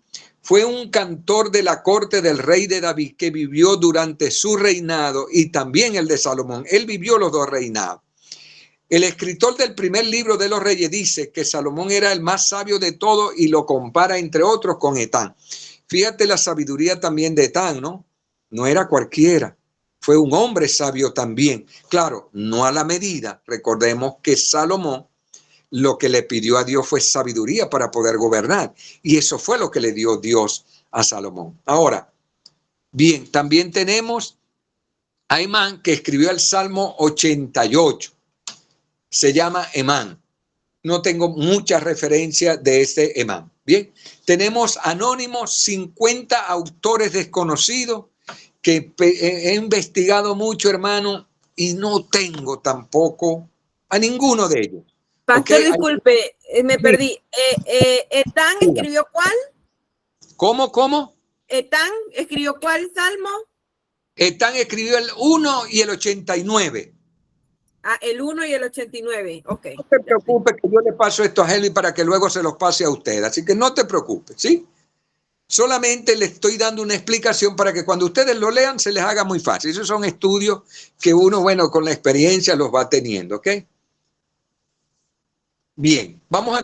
Fue un cantor de la corte del rey de David que vivió durante su reinado y también el de Salomón. Él vivió los dos reinados. El escritor del primer libro de los Reyes dice que Salomón era el más sabio de todos y lo compara entre otros con Etán. Fíjate la sabiduría también de Etán, ¿no? No era cualquiera. Fue un hombre sabio también. Claro, no a la medida. Recordemos que Salomón lo que le pidió a Dios fue sabiduría para poder gobernar. Y eso fue lo que le dio Dios a Salomón. Ahora, bien, también tenemos a Emán, que escribió el Salmo 88. Se llama Emán. No tengo mucha referencia de este Emán. Bien, tenemos anónimos, 50 autores desconocidos que he investigado mucho, hermano, y no tengo tampoco a ninguno de ellos. Pastor, Okay, disculpe, me perdí. ¿Etán escribió cuál? ¿Cómo? ¿Etán escribió cuál salmo? Etán escribió el 1 y el 89. Ah, el 1 y el 89. Ok. No te preocupes que yo le paso esto a Heli para que luego se los pase a usted. Así que no te preocupes, ¿sí? Solamente le estoy dando una explicación para que cuando ustedes lo lean se les haga muy fácil. Esos son estudios que uno, bueno, con la experiencia los va teniendo, ¿ok? Bien, vamos a...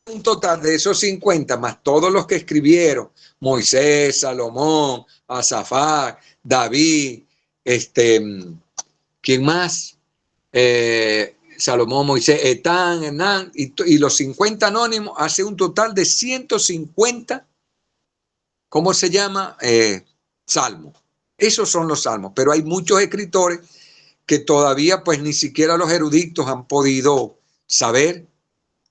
Un total de esos 50 más todos los que escribieron, Moisés, Salomón, Asafat, David, ¿quién más? Salomón, Moisés, Etán, Hernán y los 50 anónimos, hace un total de 150, ¿cómo se llama? Salmos. Esos son los salmos, pero hay muchos escritores que todavía pues ni siquiera los eruditos han podido saber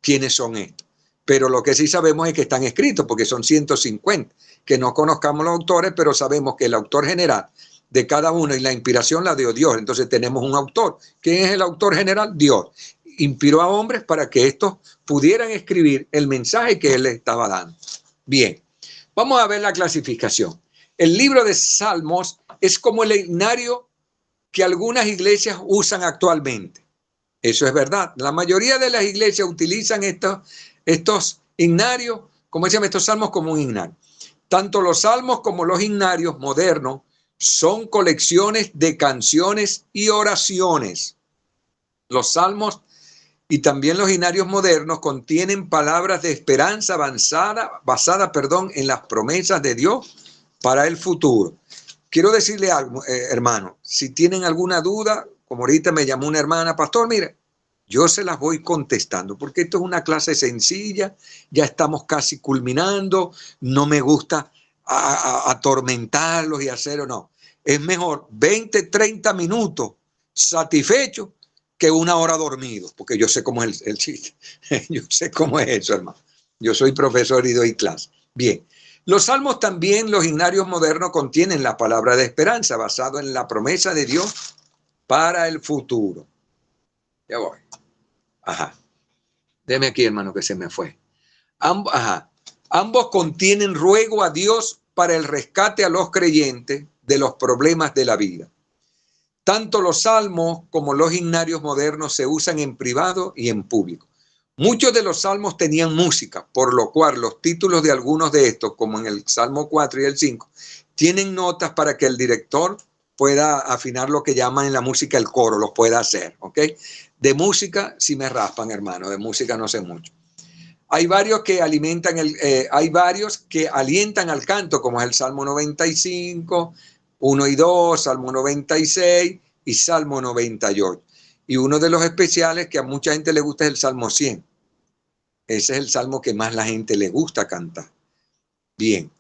quiénes son estos. Pero lo que sí sabemos es que están escritos porque son 150, que no conozcamos los autores, pero sabemos que el autor general de cada uno y la inspiración la dio Dios. Entonces tenemos un autor. ¿Quién es el autor general? Dios. Inspiró a hombres para que estos pudieran escribir el mensaje que él les estaba dando. Bien, vamos a ver la clasificación. El libro de Salmos es como el himnario que algunas iglesias usan actualmente. Eso es verdad. La mayoría de las iglesias utilizan estos himnarios, como se llama, estos salmos como un himnario. Tanto los salmos como los himnarios modernos son colecciones de canciones y oraciones. Los salmos y también los himnarios modernos contienen palabras de esperanza basada en las promesas de Dios para el futuro. Quiero decirle algo, hermano, si tienen alguna duda, como ahorita me llamó una hermana, pastor, mire, yo se las voy contestando, porque esto es una clase sencilla, ya estamos casi culminando, no me gusta atormentarlos y hacer o no. Es mejor 20, 30 minutos satisfechos que una hora dormido, porque yo sé cómo es el chiste. Yo sé cómo es eso, hermano. Yo soy profesor y doy clase. Bien. Los salmos también, los himnarios modernos, contienen la palabra de esperanza basado en la promesa de Dios para el futuro. Ya voy. Ajá. Deme aquí, hermano, que se me fue. Ambos contienen ruego a Dios para el rescate a los creyentes de los problemas de la vida. Tanto los salmos como los himnarios modernos se usan en privado y en público. Muchos de los salmos tenían música, por lo cual los títulos de algunos de estos, como en el Salmo 4 y el 5, tienen notas para que el director pueda afinar lo que llaman en la música el coro, los pueda hacer, ¿ok? De música sí me raspan, hermano, de música no sé mucho. Hay varios que alientan al canto, como es el Salmo 95, 1 y 2, Salmo 96 y Salmo 98. Y uno de los especiales que a mucha gente le gusta es el Salmo 100. Ese es el salmo que más la gente le gusta cantar. Bien.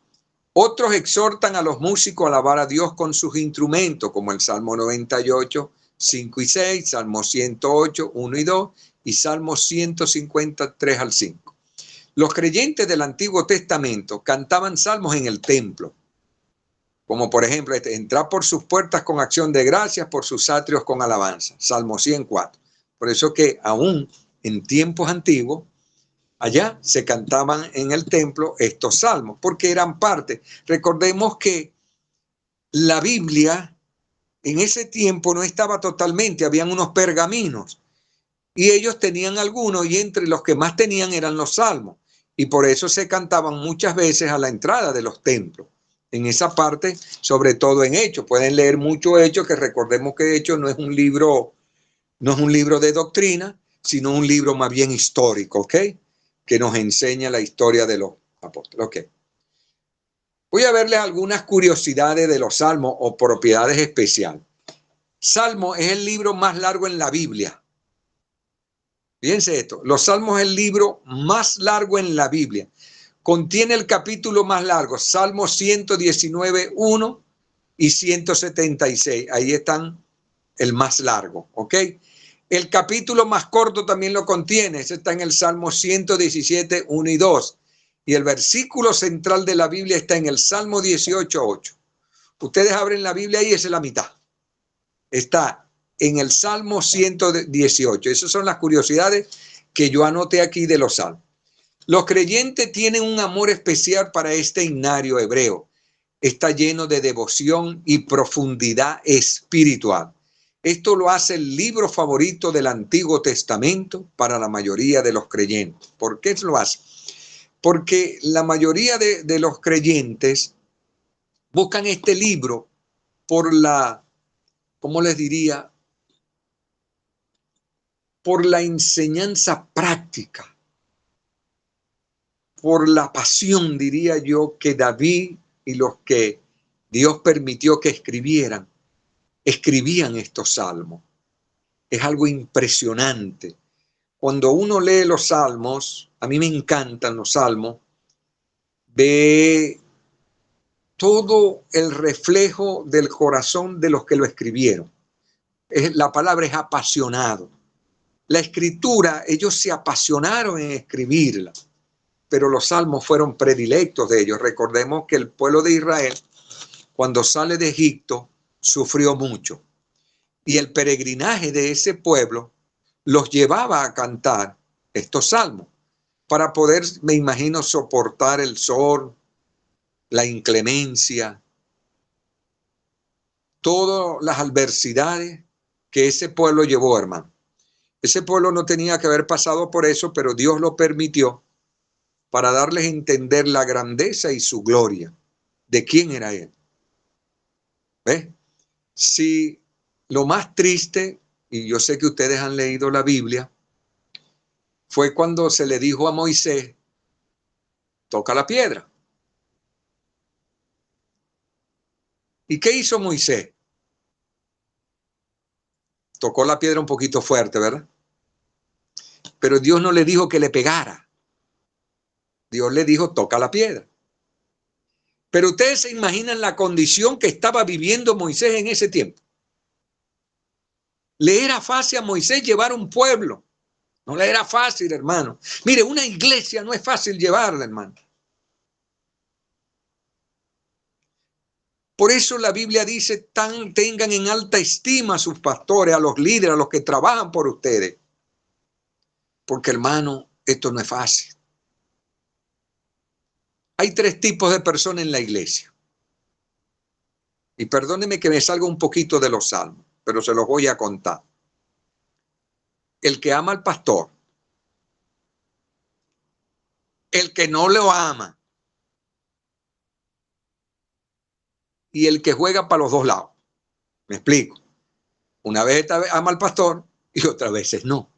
Otros exhortan a los músicos a alabar a Dios con sus instrumentos, como el Salmo 98, 5 y 6, Salmo 108, 1 y 2 y Salmo 153 al 5. Los creyentes del Antiguo Testamento cantaban salmos en el templo, como por ejemplo, entrar por sus puertas con acción de gracias, por sus atrios con alabanza. Salmo 104. Por eso que aún en tiempos antiguos, allá se cantaban en el templo estos salmos, porque eran parte. Recordemos que la Biblia en ese tiempo no estaba totalmente, habían unos pergaminos y ellos tenían algunos, y entre los que más tenían eran los salmos, y por eso se cantaban muchas veces a la entrada de los templos. En esa parte, sobre todo en Hechos, pueden leer mucho Hechos, que recordemos que Hechos no es un libro de doctrina, sino un libro más bien histórico, ¿ok? Que nos enseña la historia de los apóstoles, ¿ok? Voy a verles algunas curiosidades de los salmos o propiedades especiales. Salmo es el libro más largo en la Biblia. Fíjense esto, los salmos es el libro más largo en la Biblia. Contiene el capítulo más largo, Salmos 119, 1 y 176. Ahí están el más largo, ¿ok? El capítulo más corto también lo contiene. Ese está en el Salmo 117, 1 y 2. Y el versículo central de la Biblia está en el Salmo 18, 8. Ustedes abren la Biblia y esa es la mitad. Está en el Salmo 118. Esas son las curiosidades que yo anoté aquí de los salmos. Los creyentes tienen un amor especial para este himnario hebreo. Está lleno de devoción y profundidad espiritual. Esto lo hace el libro favorito del Antiguo Testamento para la mayoría de los creyentes. ¿Por qué lo hace? Porque la mayoría de los creyentes buscan este libro por la, ¿cómo les diría? Por la enseñanza práctica, por la pasión, diría yo, que David y los que Dios permitió que escribían estos salmos. Es algo impresionante. Cuando uno lee los salmos, a mí me encantan los salmos, ve todo el reflejo del corazón de los que lo escribieron. La palabra es apasionado. La escritura, ellos se apasionaron en escribirla, pero los salmos fueron predilectos de ellos. Recordemos que el pueblo de Israel, cuando sale de Egipto, sufrió mucho. Y el peregrinaje de ese pueblo los llevaba a cantar estos salmos para poder, me imagino, soportar el sol, la inclemencia, todas las adversidades que ese pueblo llevó, hermano. Ese pueblo no tenía que haber pasado por eso, pero Dios lo permitió para darles a entender la grandeza y su gloria de quién era Él. ¿Ves? Si lo más triste, y yo sé que ustedes han leído la Biblia, fue cuando se le dijo a Moisés, toca la piedra. ¿Y qué hizo Moisés? Tocó la piedra un poquito fuerte, ¿verdad? Pero Dios no le dijo que le pegara. Dios le dijo, toca la piedra. Pero ustedes se imaginan la condición que estaba viviendo Moisés en ese tiempo. Le era fácil a Moisés llevar un pueblo. No le era fácil, hermano. Mire, una iglesia no es fácil llevarla, hermano. Por eso la Biblia dice, tengan en alta estima a sus pastores, a los líderes, a los que trabajan por ustedes. Porque, hermano, esto no es fácil. Hay tres tipos de personas en la iglesia. Y perdónenme que me salga un poquito de los salmos, pero se los voy a contar. El que ama al pastor. El que no lo ama. Y el que juega para los dos lados. Me explico. Una vez ama al pastor y otras veces no.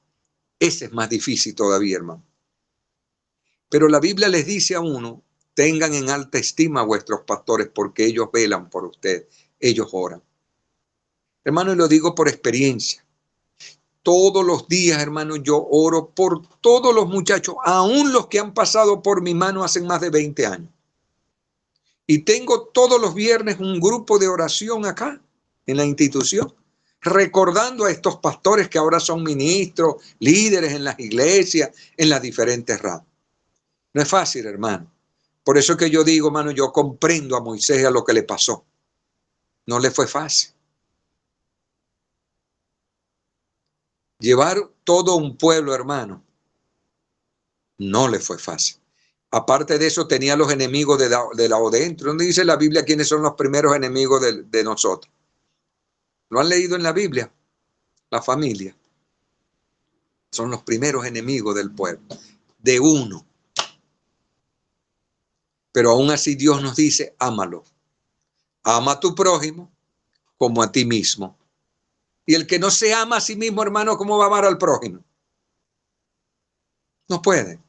Ese es más difícil todavía, hermano. Pero la Biblia les dice a uno, tengan en alta estima a vuestros pastores porque ellos velan por ustedes, ellos oran. Hermano, y lo digo por experiencia. Todos los días, hermano, yo oro por todos los muchachos, aún los que han pasado por mi mano hace más de 20 años. Y tengo todos los viernes un grupo de oración acá, en la institución, recordando a estos pastores que ahora son ministros, líderes en las iglesias, en las diferentes ramas. No es fácil, hermano. Por eso que yo digo, hermano, yo comprendo a Moisés a lo que le pasó. No le fue fácil. Llevar todo un pueblo, hermano, no le fue fácil. Aparte de eso, tenía los enemigos de la dentro. ¿Dónde dice la Biblia quiénes son los primeros enemigos de nosotros? ¿Lo han leído en la Biblia? La familia. Son los primeros enemigos del pueblo. De uno. Pero aún así Dios nos dice, ámalo. Ama a tu prójimo como a ti mismo. Y el que no se ama a sí mismo, hermano, ¿cómo va a amar al prójimo? No puede.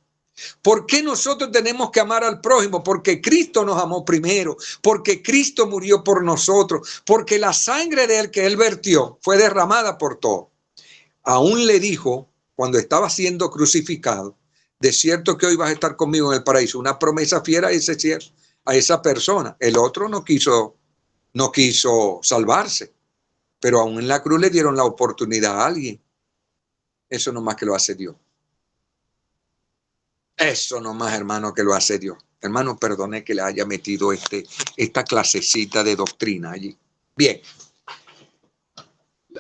¿Por qué nosotros tenemos que amar al prójimo? Porque Cristo nos amó primero, porque Cristo murió por nosotros, porque la sangre de él que él vertió fue derramada por todos. Aún le dijo, cuando estaba siendo crucificado, de cierto que hoy vas a estar conmigo en el paraíso. Una promesa fiera a esa persona. El otro no quiso salvarse, pero aún en la cruz le dieron la oportunidad a alguien. Eso nomás que lo hace Dios. Eso nomás, hermano, que lo hace Dios. Hermano, perdone que le haya metido esta clasecita de doctrina allí. Bien.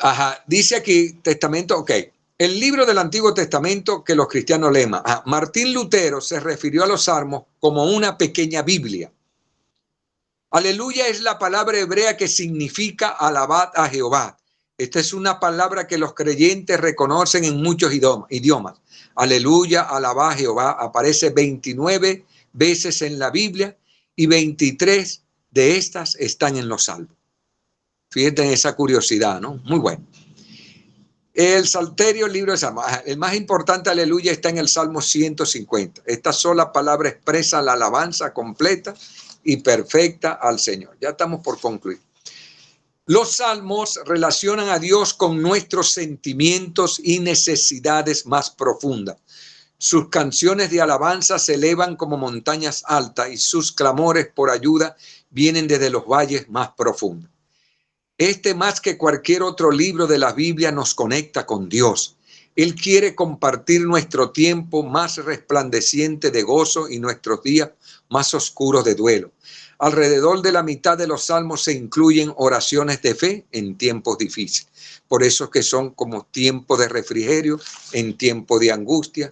Ajá, dice aquí, testamento, ok. El libro del Antiguo Testamento que los cristianos leemos. Martín Lutero se refirió a los Salmos como una pequeña Biblia. Aleluya es la palabra hebrea que significa alabad a Jehová. Esta es una palabra que los creyentes reconocen en muchos idiomas. Aleluya, alabad a Jehová. Aparece 29 veces en la Biblia y 23 de estas están en los Salmos. Fíjense en esa curiosidad, ¿no? Muy bueno. El Salterio, el libro de Salmos. El más importante, aleluya, está en el Salmo 150. Esta sola palabra expresa la alabanza completa y perfecta al Señor. Ya estamos por concluir. Los salmos relacionan a Dios con nuestros sentimientos y necesidades más profundas. Sus canciones de alabanza se elevan como montañas altas y sus clamores por ayuda vienen desde los valles más profundos. Más que cualquier otro libro de la Biblia nos conecta con Dios. Él quiere compartir nuestro tiempo más resplandeciente de gozo y nuestros días más oscuros de duelo. Alrededor de la mitad de los salmos se incluyen oraciones de fe en tiempos difíciles. Por eso es que son como tiempos de refrigerio, en tiempo de angustia,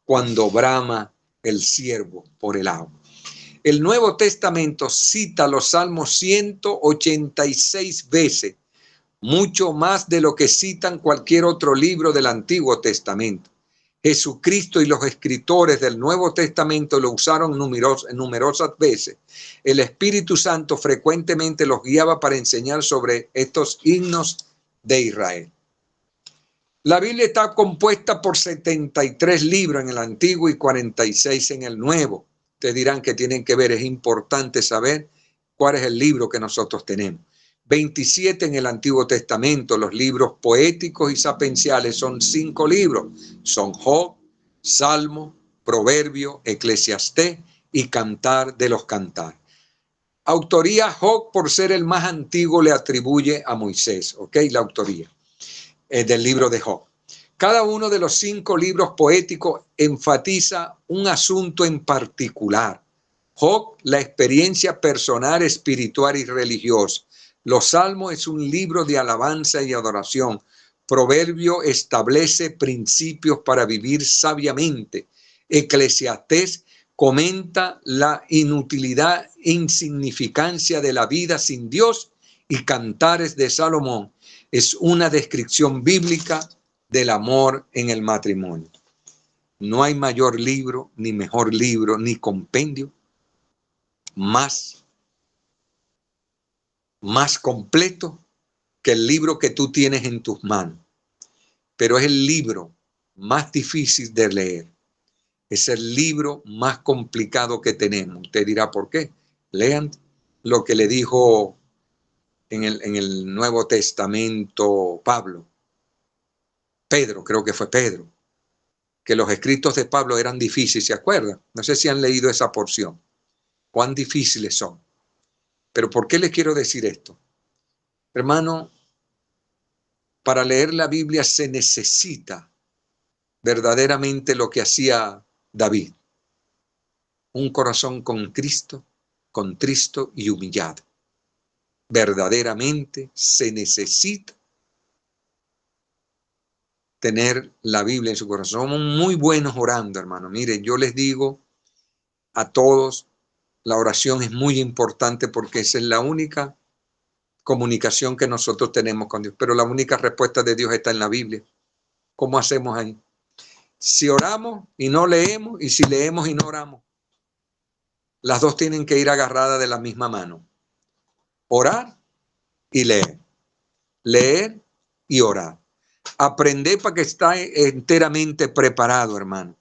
cuando brama el siervo por el agua. El Nuevo Testamento cita los salmos 186 veces, mucho más de lo que citan cualquier otro libro del Antiguo Testamento. Jesucristo y los escritores del Nuevo Testamento lo usaron numerosas veces. El Espíritu Santo frecuentemente los guiaba para enseñar sobre estos himnos de Israel. La Biblia está compuesta por 73 libros en el Antiguo y 46 en el Nuevo. Ustedes dirán que tienen que ver, es importante saber cuál es el libro que nosotros tenemos. 27 en el Antiguo Testamento, los libros poéticos y sapienciales son 5 libros. Son Job, Salmo, Proverbio, Eclesiastés y Cantar de los Cantares. Autoría Job, por ser el más antiguo, le atribuye a Moisés, ¿ok? La autoría del libro de Job. Cada uno de los 5 libros poéticos enfatiza un asunto en particular. Job, la experiencia personal, espiritual y religiosa. Los Salmos es un libro de alabanza y adoración. Proverbio establece principios para vivir sabiamente. Eclesiastés comenta la inutilidad e insignificancia de la vida sin Dios, y Cantares de Salomón es una descripción bíblica del amor en el matrimonio. No hay mayor libro, ni mejor libro, ni compendio más completo que el libro que tú tienes en tus manos. Pero es el libro más difícil de leer. Es el libro más complicado que tenemos. Usted dirá, ¿por qué? Lean lo que le dijo en el Nuevo Testamento Pedro, creo que fue Pedro, que los escritos de Pablo eran difíciles, ¿se acuerdan? No sé si han leído esa porción. Cuán difíciles son. Pero ¿por qué les quiero decir esto? Hermano, para leer la Biblia se necesita verdaderamente lo que hacía David. un corazón contristo y humillado. Verdaderamente se necesita tener la Biblia en su corazón. Somos muy buenos orando, hermano. Mire, yo les digo a todos, la oración es muy importante porque esa es la única comunicación que nosotros tenemos con Dios. Pero la única respuesta de Dios está en la Biblia. ¿Cómo hacemos ahí? Si oramos y no leemos, y si leemos y no oramos, las dos tienen que ir agarradas de la misma mano. Orar y leer. Leer y orar. Aprender para que esté enteramente preparado, hermano.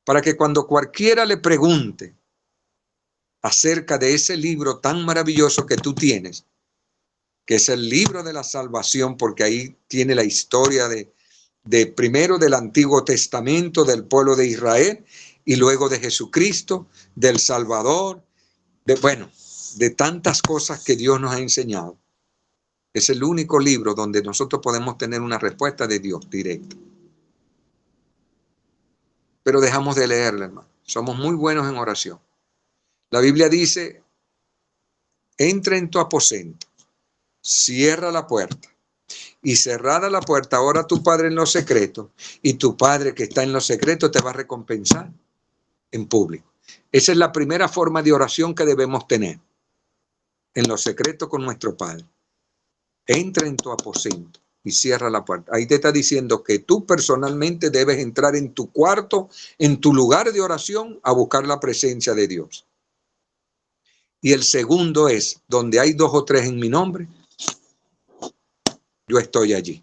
Para que cuando cualquiera le pregunte acerca de ese libro tan maravilloso que tú tienes, que es el libro de la salvación, porque ahí tiene la historia de primero del Antiguo Testamento, del pueblo de Israel, y luego de Jesucristo, del Salvador, de tantas cosas que Dios nos ha enseñado. Es el único libro donde nosotros podemos tener una respuesta de Dios directa. Pero dejamos de leerla, hermano. Somos muy buenos en oración. La Biblia dice, entra en tu aposento, cierra la puerta. Y cerrada la puerta, ora a tu Padre en lo secreto, y tu Padre que está en lo secreto te va a recompensar en público. Esa es la primera forma de oración que debemos tener, en lo secreto con nuestro Padre. Entra en tu aposento y cierra la puerta. Ahí te está diciendo que tú personalmente debes entrar en tu cuarto, en tu lugar de oración, a buscar la presencia de Dios. Y el segundo es, donde hay 2 o 3 en mi nombre, yo estoy allí.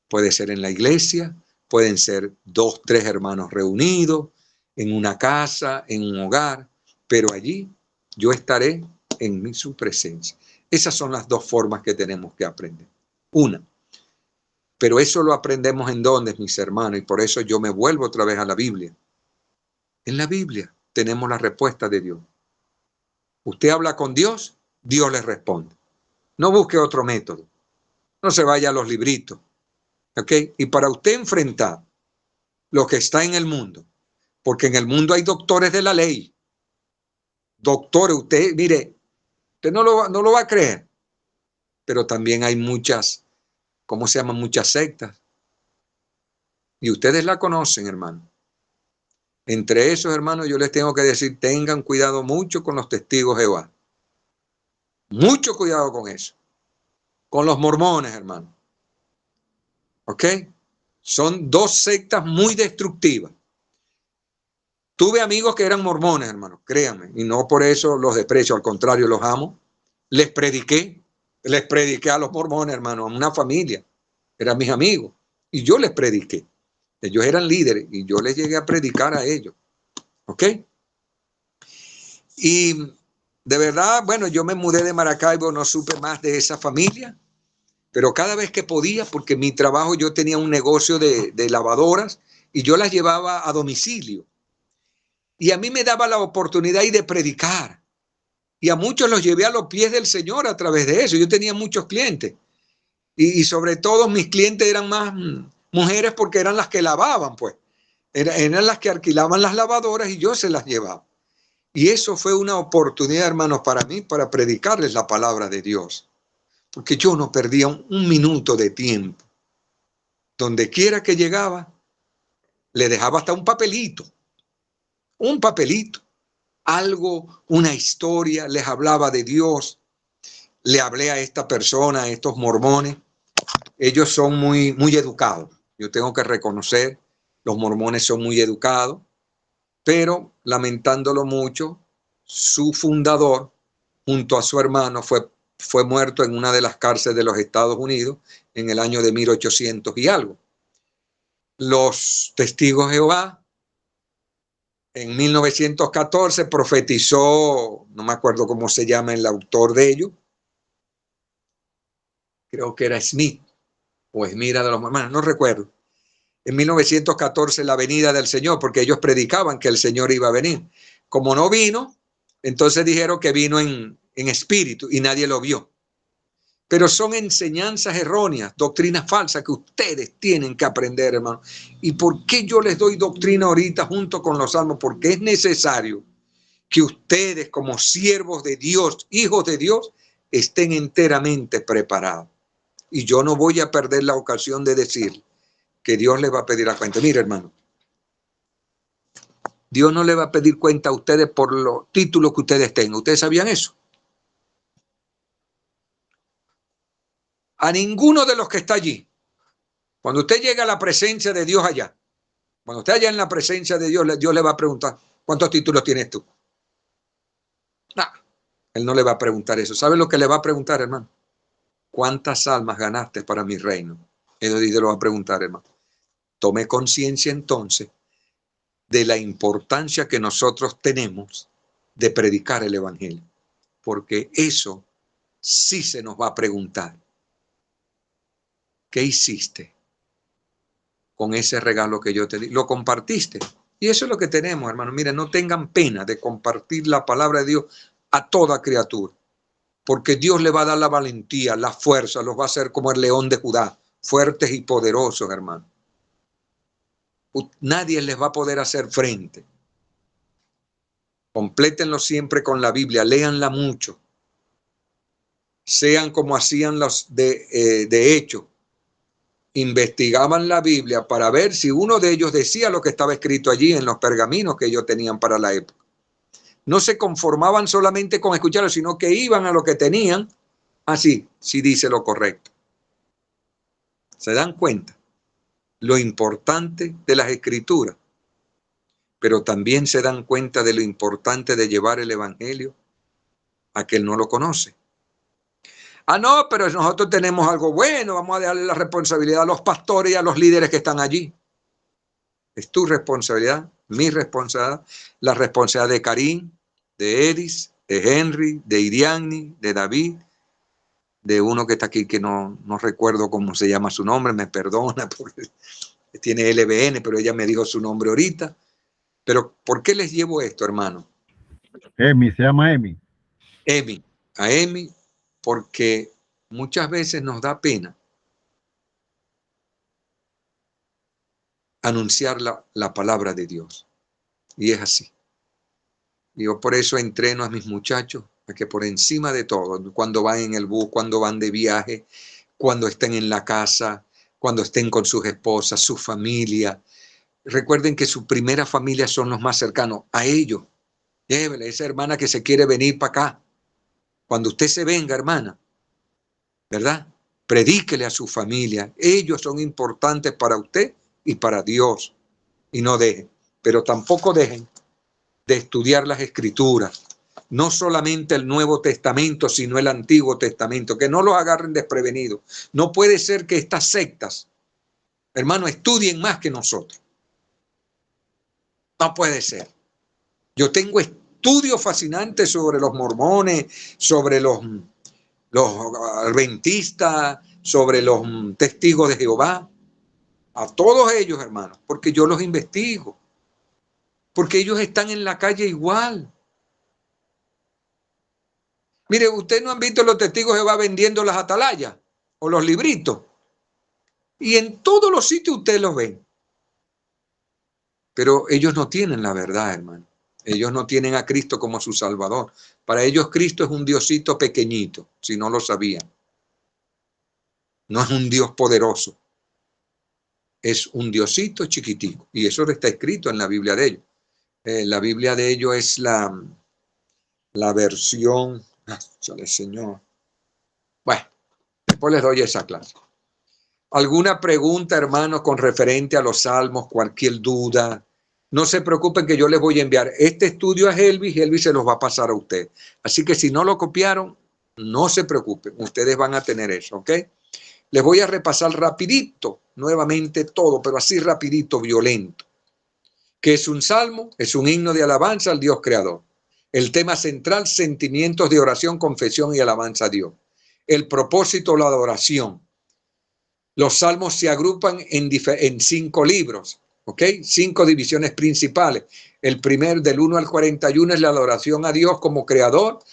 Puede ser en la iglesia, pueden ser 2, 3 hermanos reunidos, en una casa, en un hogar, pero allí yo estaré en su presencia. Esas son las 2 formas que tenemos que aprender. Una, pero eso lo aprendemos en dónde, mis hermanos, y por eso yo me vuelvo otra vez a la Biblia. En la Biblia tenemos la respuesta de Dios. Usted habla con Dios, Dios le responde. No busque otro método. No se vaya a los libritos. ¿Ok? Y para usted enfrentar lo que está en el mundo, porque en el mundo hay doctores de la ley. Doctores, usted, mire, usted no lo va a creer, pero también hay muchas, ¿cómo se llaman? Muchas sectas. Y ustedes la conocen, hermano. Entre esos, hermanos, yo les tengo que decir, tengan cuidado mucho con los testigos de Jehová. Mucho cuidado con eso. Con los mormones, hermano. ¿Ok? Son 2 sectas muy destructivas. Tuve amigos que eran mormones, hermano, créanme, y no por eso los desprecio, al contrario, los amo. Les prediqué a los mormones, hermano, a una familia, eran mis amigos, y yo les prediqué. Ellos eran líderes y yo les llegué a predicar a ellos. ¿Ok? Y de verdad, bueno, yo me mudé de Maracaibo, no supe más de esa familia, pero cada vez que podía, porque mi trabajo, yo tenía un negocio de lavadoras y yo las llevaba a domicilio. Y a mí me daba la oportunidad de predicar. Y a muchos los llevé a los pies del Señor a través de eso. Yo tenía muchos clientes. Y sobre todo mis clientes eran más mujeres porque eran las que lavaban, pues. Eran las que alquilaban las lavadoras y yo se las llevaba. Y eso fue una oportunidad, hermanos, para mí, para predicarles la palabra de Dios. Porque yo no perdía un minuto de tiempo. Donde quiera que llegaba, le dejaba hasta un papelito. Un papelito. Algo, una historia, les hablaba de Dios. Le hablé a esta persona, a estos mormones. Ellos son muy educados. Yo tengo que reconocer, los mormones son muy educados, pero lamentándolo mucho, su fundador, junto a su hermano, fue muerto en una de las cárceles de los Estados Unidos en el año de 1800 y algo. Los testigos de Jehová, en 1914 profetizó, no me acuerdo cómo se llama el autor de ello, creo que era Smith o Esmira de los Mormones, no recuerdo. En 1914 la venida del Señor, porque ellos predicaban que el Señor iba a venir. Como no vino, entonces dijeron que vino en espíritu y nadie lo vio. Pero son enseñanzas erróneas, doctrinas falsas que ustedes tienen que aprender, hermano. ¿Y por qué yo les doy doctrina ahorita junto con los salmos? Porque es necesario que ustedes, como siervos de Dios, hijos de Dios, estén enteramente preparados. Y yo no voy a perder la ocasión de decir que Dios les va a pedir la cuenta. Mire, hermano, Dios no le va a pedir cuenta a ustedes por los títulos que ustedes tengan. ¿Ustedes sabían eso? A ninguno de los que está allí. Cuando usted llega a la presencia de Dios allá, cuando usted allá en la presencia de Dios, Dios le va a preguntar, ¿cuántos títulos tienes tú? No, Él no le va a preguntar eso. ¿Sabe lo que le va a preguntar, hermano? ¿Cuántas almas ganaste para mi reino? Eso sí te lo va a preguntar, hermano. Tome conciencia entonces de la importancia que nosotros tenemos de predicar el evangelio, porque eso sí se nos va a preguntar. ¿Qué hiciste con ese regalo que yo te di? ¿Lo compartiste? Y eso es lo que tenemos, hermano. Miren, no tengan pena de compartir la palabra de Dios a toda criatura, porque Dios le va a dar la valentía, la fuerza, los va a hacer como el león de Judá, fuertes y poderosos, hermano. Nadie les va a poder hacer frente. Complétenlo siempre con la Biblia, léanla mucho. Sean como hacían los de hecho. Investigaban la Biblia para ver si uno de ellos decía lo que estaba escrito allí en los pergaminos que ellos tenían para la época. No se conformaban solamente con escucharlo, sino que iban a lo que tenían. Así, si dice lo correcto. ¿Se dan cuenta? Lo importante de las escrituras, pero también se dan cuenta de lo importante de llevar el evangelio a aquel no lo conoce. Ah, no, pero nosotros tenemos algo bueno, vamos a darle la responsabilidad a los pastores y a los líderes que están allí. Es tu responsabilidad, mi responsabilidad, la responsabilidad de Karim, de Edis, de Henry, de Iriani, de David, de uno que está aquí que no recuerdo cómo se llama su nombre, me perdona porque tiene LBN, pero ella me dijo su nombre ahorita. Pero ¿por qué les llevo esto, hermano? Emi, se llama Emi. Emi, a Emi, porque muchas veces nos da pena anunciar la palabra de Dios. Y es así. Yo por eso entreno a mis muchachos a que por encima de todo, cuando van en el bus, cuando van de viaje, cuando estén en la casa, cuando estén con sus esposas, su familia, recuerden que su primera familia son los más cercanos a ellos. Llévele esa hermana que se quiere venir para acá. Cuando usted se venga, hermana, ¿verdad? Predíquele a su familia. Ellos son importantes para usted y para Dios. Y no dejen, pero tampoco dejen de estudiar las escrituras. No solamente el Nuevo Testamento, sino el Antiguo Testamento. Que no los agarren desprevenidos. No puede ser que estas sectas, hermano, estudien más que nosotros. No puede ser. Yo tengo estudios fascinantes sobre los mormones, sobre los adventistas, sobre los testigos de Jehová. A todos ellos, hermanos, porque yo los investigo. Porque ellos están en la calle igual. Mire, ustedes no han visto los testigos de Jehová vendiendo las atalayas o los libritos. Y en todos los sitios ustedes los ven. Pero ellos no tienen la verdad, hermano. Ellos no tienen a Cristo como su Salvador. Para ellos Cristo es un diosito pequeñito, si no lo sabían. No es un Dios poderoso. Es un diosito chiquitico. Y eso está escrito en la Biblia de ellos. La Biblia de ellos es la versión... Chale, Señor. Bueno, después les doy esa clase. ¿Alguna pregunta, hermanos, con referente a los salmos? Cualquier duda. No se preocupen que yo les voy a enviar este estudio a Helvis y Helvis se los va a pasar a usted. Así que si no lo copiaron, no se preocupen. Ustedes van a tener eso, ¿ok? Les voy a repasar rapidito, nuevamente todo, pero así rapidito, violento. ¿Qué es un salmo? Es un himno de alabanza al Dios creador. El tema central, sentimientos de oración, confesión y alabanza a Dios. El propósito, la adoración. Los salmos se agrupan en 5 libros, ¿ok? 5 divisiones principales. El primer, del 1 al 41, es la adoración a Dios como creador.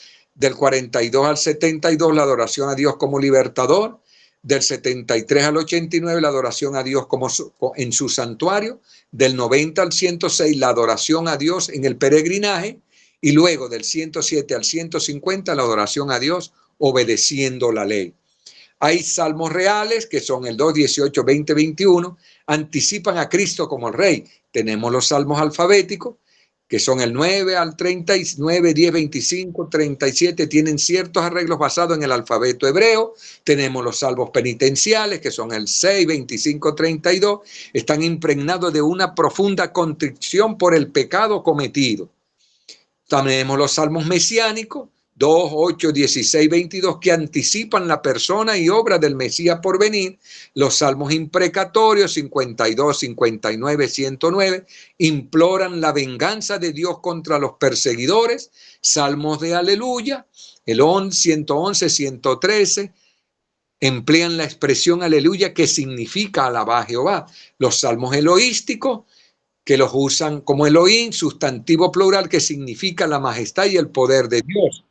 Del 42 al 72, la adoración a Dios como libertador. Del 73 al 89, la adoración a Dios como en su santuario. Del 90 al 106, la adoración a Dios en el peregrinaje. Y luego del 107 al 150, la adoración a Dios obedeciendo la ley. Hay salmos reales, que son el 2, 18, 20, 21, anticipan a Cristo como el Rey. Tenemos los salmos alfabéticos, que son el 9 al 39, 10, 25, 37, tienen ciertos arreglos basados en el alfabeto hebreo. Tenemos los salmos penitenciales, que son el 6, 25, 32, están impregnados de una profunda contrición por el pecado cometido. También tenemos los salmos mesiánicos, 2, 8, 16, 22, que anticipan la persona y obra del Mesías por venir. Los salmos imprecatorios, 52, 59, 109, imploran la venganza de Dios contra los perseguidores. Salmos de aleluya, el 111, 113, emplean la expresión aleluya, que significa alabar a Jehová. Los salmos eloísticos, que los usan como Elohim, sustantivo plural, que significa la majestad y el poder de Dios.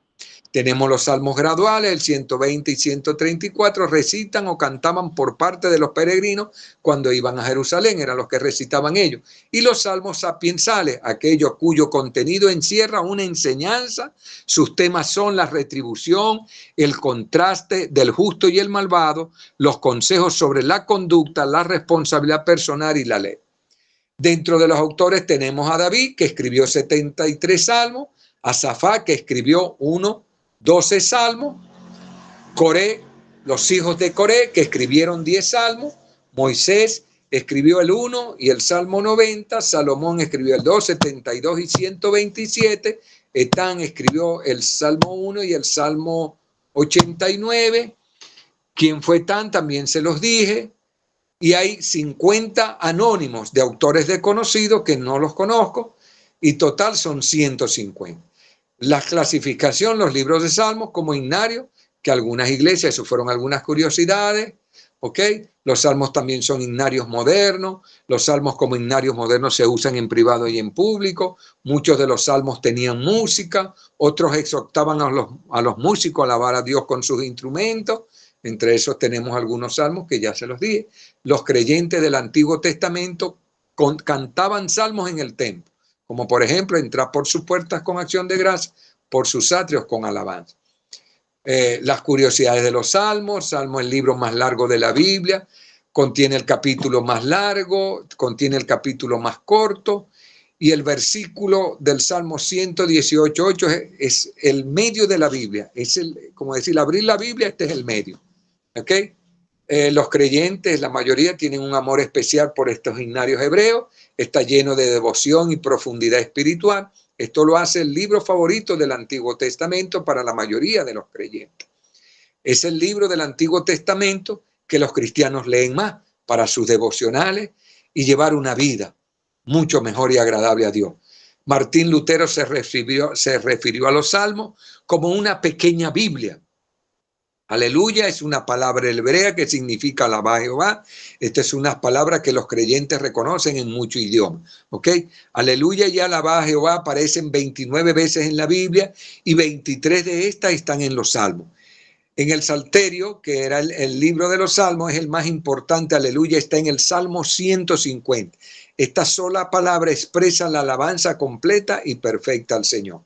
Tenemos los salmos graduales, el 120 y 134, recitan o cantaban por parte de los peregrinos cuando iban a Jerusalén, eran los que recitaban ellos. Y los salmos sapiensales, aquellos cuyo contenido encierra una enseñanza. Sus temas son la retribución, el contraste del justo y el malvado, los consejos sobre la conducta, la responsabilidad personal y la ley. Dentro de los autores tenemos a David, que escribió 73 salmos, a Asaf, que escribió 12 salmos, Coré, los hijos de Coré, que escribieron 10 salmos, Moisés escribió el 1 y el Salmo 90, Salomón escribió el 2, 72 y 127, Etán escribió el Salmo 1 y el Salmo 89. ¿Quién fue Etán? También se los dije. Y hay 50 anónimos de autores desconocidos que no los conozco, y total son 150. La clasificación, los libros de salmos como himnarios, que algunas iglesias, eso fueron algunas curiosidades, ¿ok? Los salmos también son himnarios modernos. Los salmos como himnarios modernos se usan en privado y en público. Muchos de los salmos tenían música, otros exhortaban a los músicos a alabar a Dios con sus instrumentos. Entre esos tenemos algunos salmos que ya se los dije. Los creyentes del Antiguo Testamento cantaban salmos en el templo, como por ejemplo, entrar por sus puertas con acción de gracia, por sus atrios con alabanza. Las curiosidades de los salmos. Salmo es el libro más largo de la Biblia, contiene el capítulo más largo, contiene el capítulo más corto, y el versículo del Salmo 118.8 es el medio de la Biblia. Es como decir, abrir la Biblia, este es el medio. ¿Ok? Los creyentes, la mayoría, tienen un amor especial por estos himnarios hebreos. Está lleno de devoción y profundidad espiritual. Esto lo hace el libro favorito del Antiguo Testamento para la mayoría de los creyentes. Es el libro del Antiguo Testamento que los cristianos leen más para sus devocionales y llevar una vida mucho mejor y agradable a Dios. Martín Lutero se refirió a los salmos como una pequeña Biblia. Aleluya es una palabra hebrea que significa alabar a Jehová. Esta es una palabra que los creyentes reconocen en muchos idiomas. ¿Ok? Aleluya y alabar a Jehová aparecen 29 veces en la Biblia y 23 de estas están en los salmos. En el Salterio, que era el libro de los salmos, es el más importante. Aleluya está en el Salmo 150. Esta sola palabra expresa la alabanza completa y perfecta al Señor.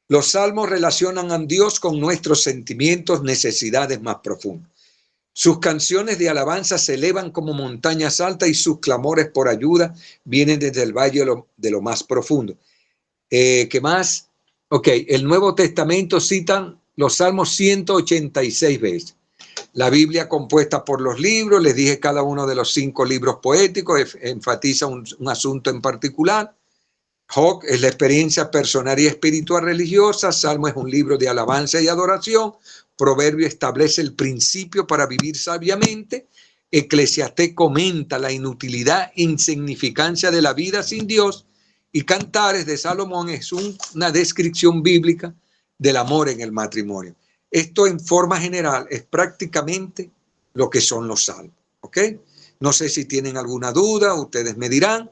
Los salmos relacionan a Dios con nuestros sentimientos, necesidades más profundas. Sus canciones de alabanza se elevan como montañas altas y sus clamores por ayuda vienen desde el valle de lo más profundo. ¿Qué más? Ok, el Nuevo Testamento citan los salmos 186 veces. La Biblia compuesta por los libros, les dije cada uno de los 5 libros poéticos, enfatiza un asunto en particular. Job es la experiencia personal y espiritual religiosa. Salmo es un libro de alabanza y adoración. Proverbio establece el principio para vivir sabiamente. Eclesiastés comenta la inutilidad e insignificancia de la vida sin Dios. Y Cantares de Salomón es una descripción bíblica del amor en el matrimonio. Esto en forma general es prácticamente lo que son los salmos. ¿Ok? No sé si tienen alguna duda, ustedes me dirán.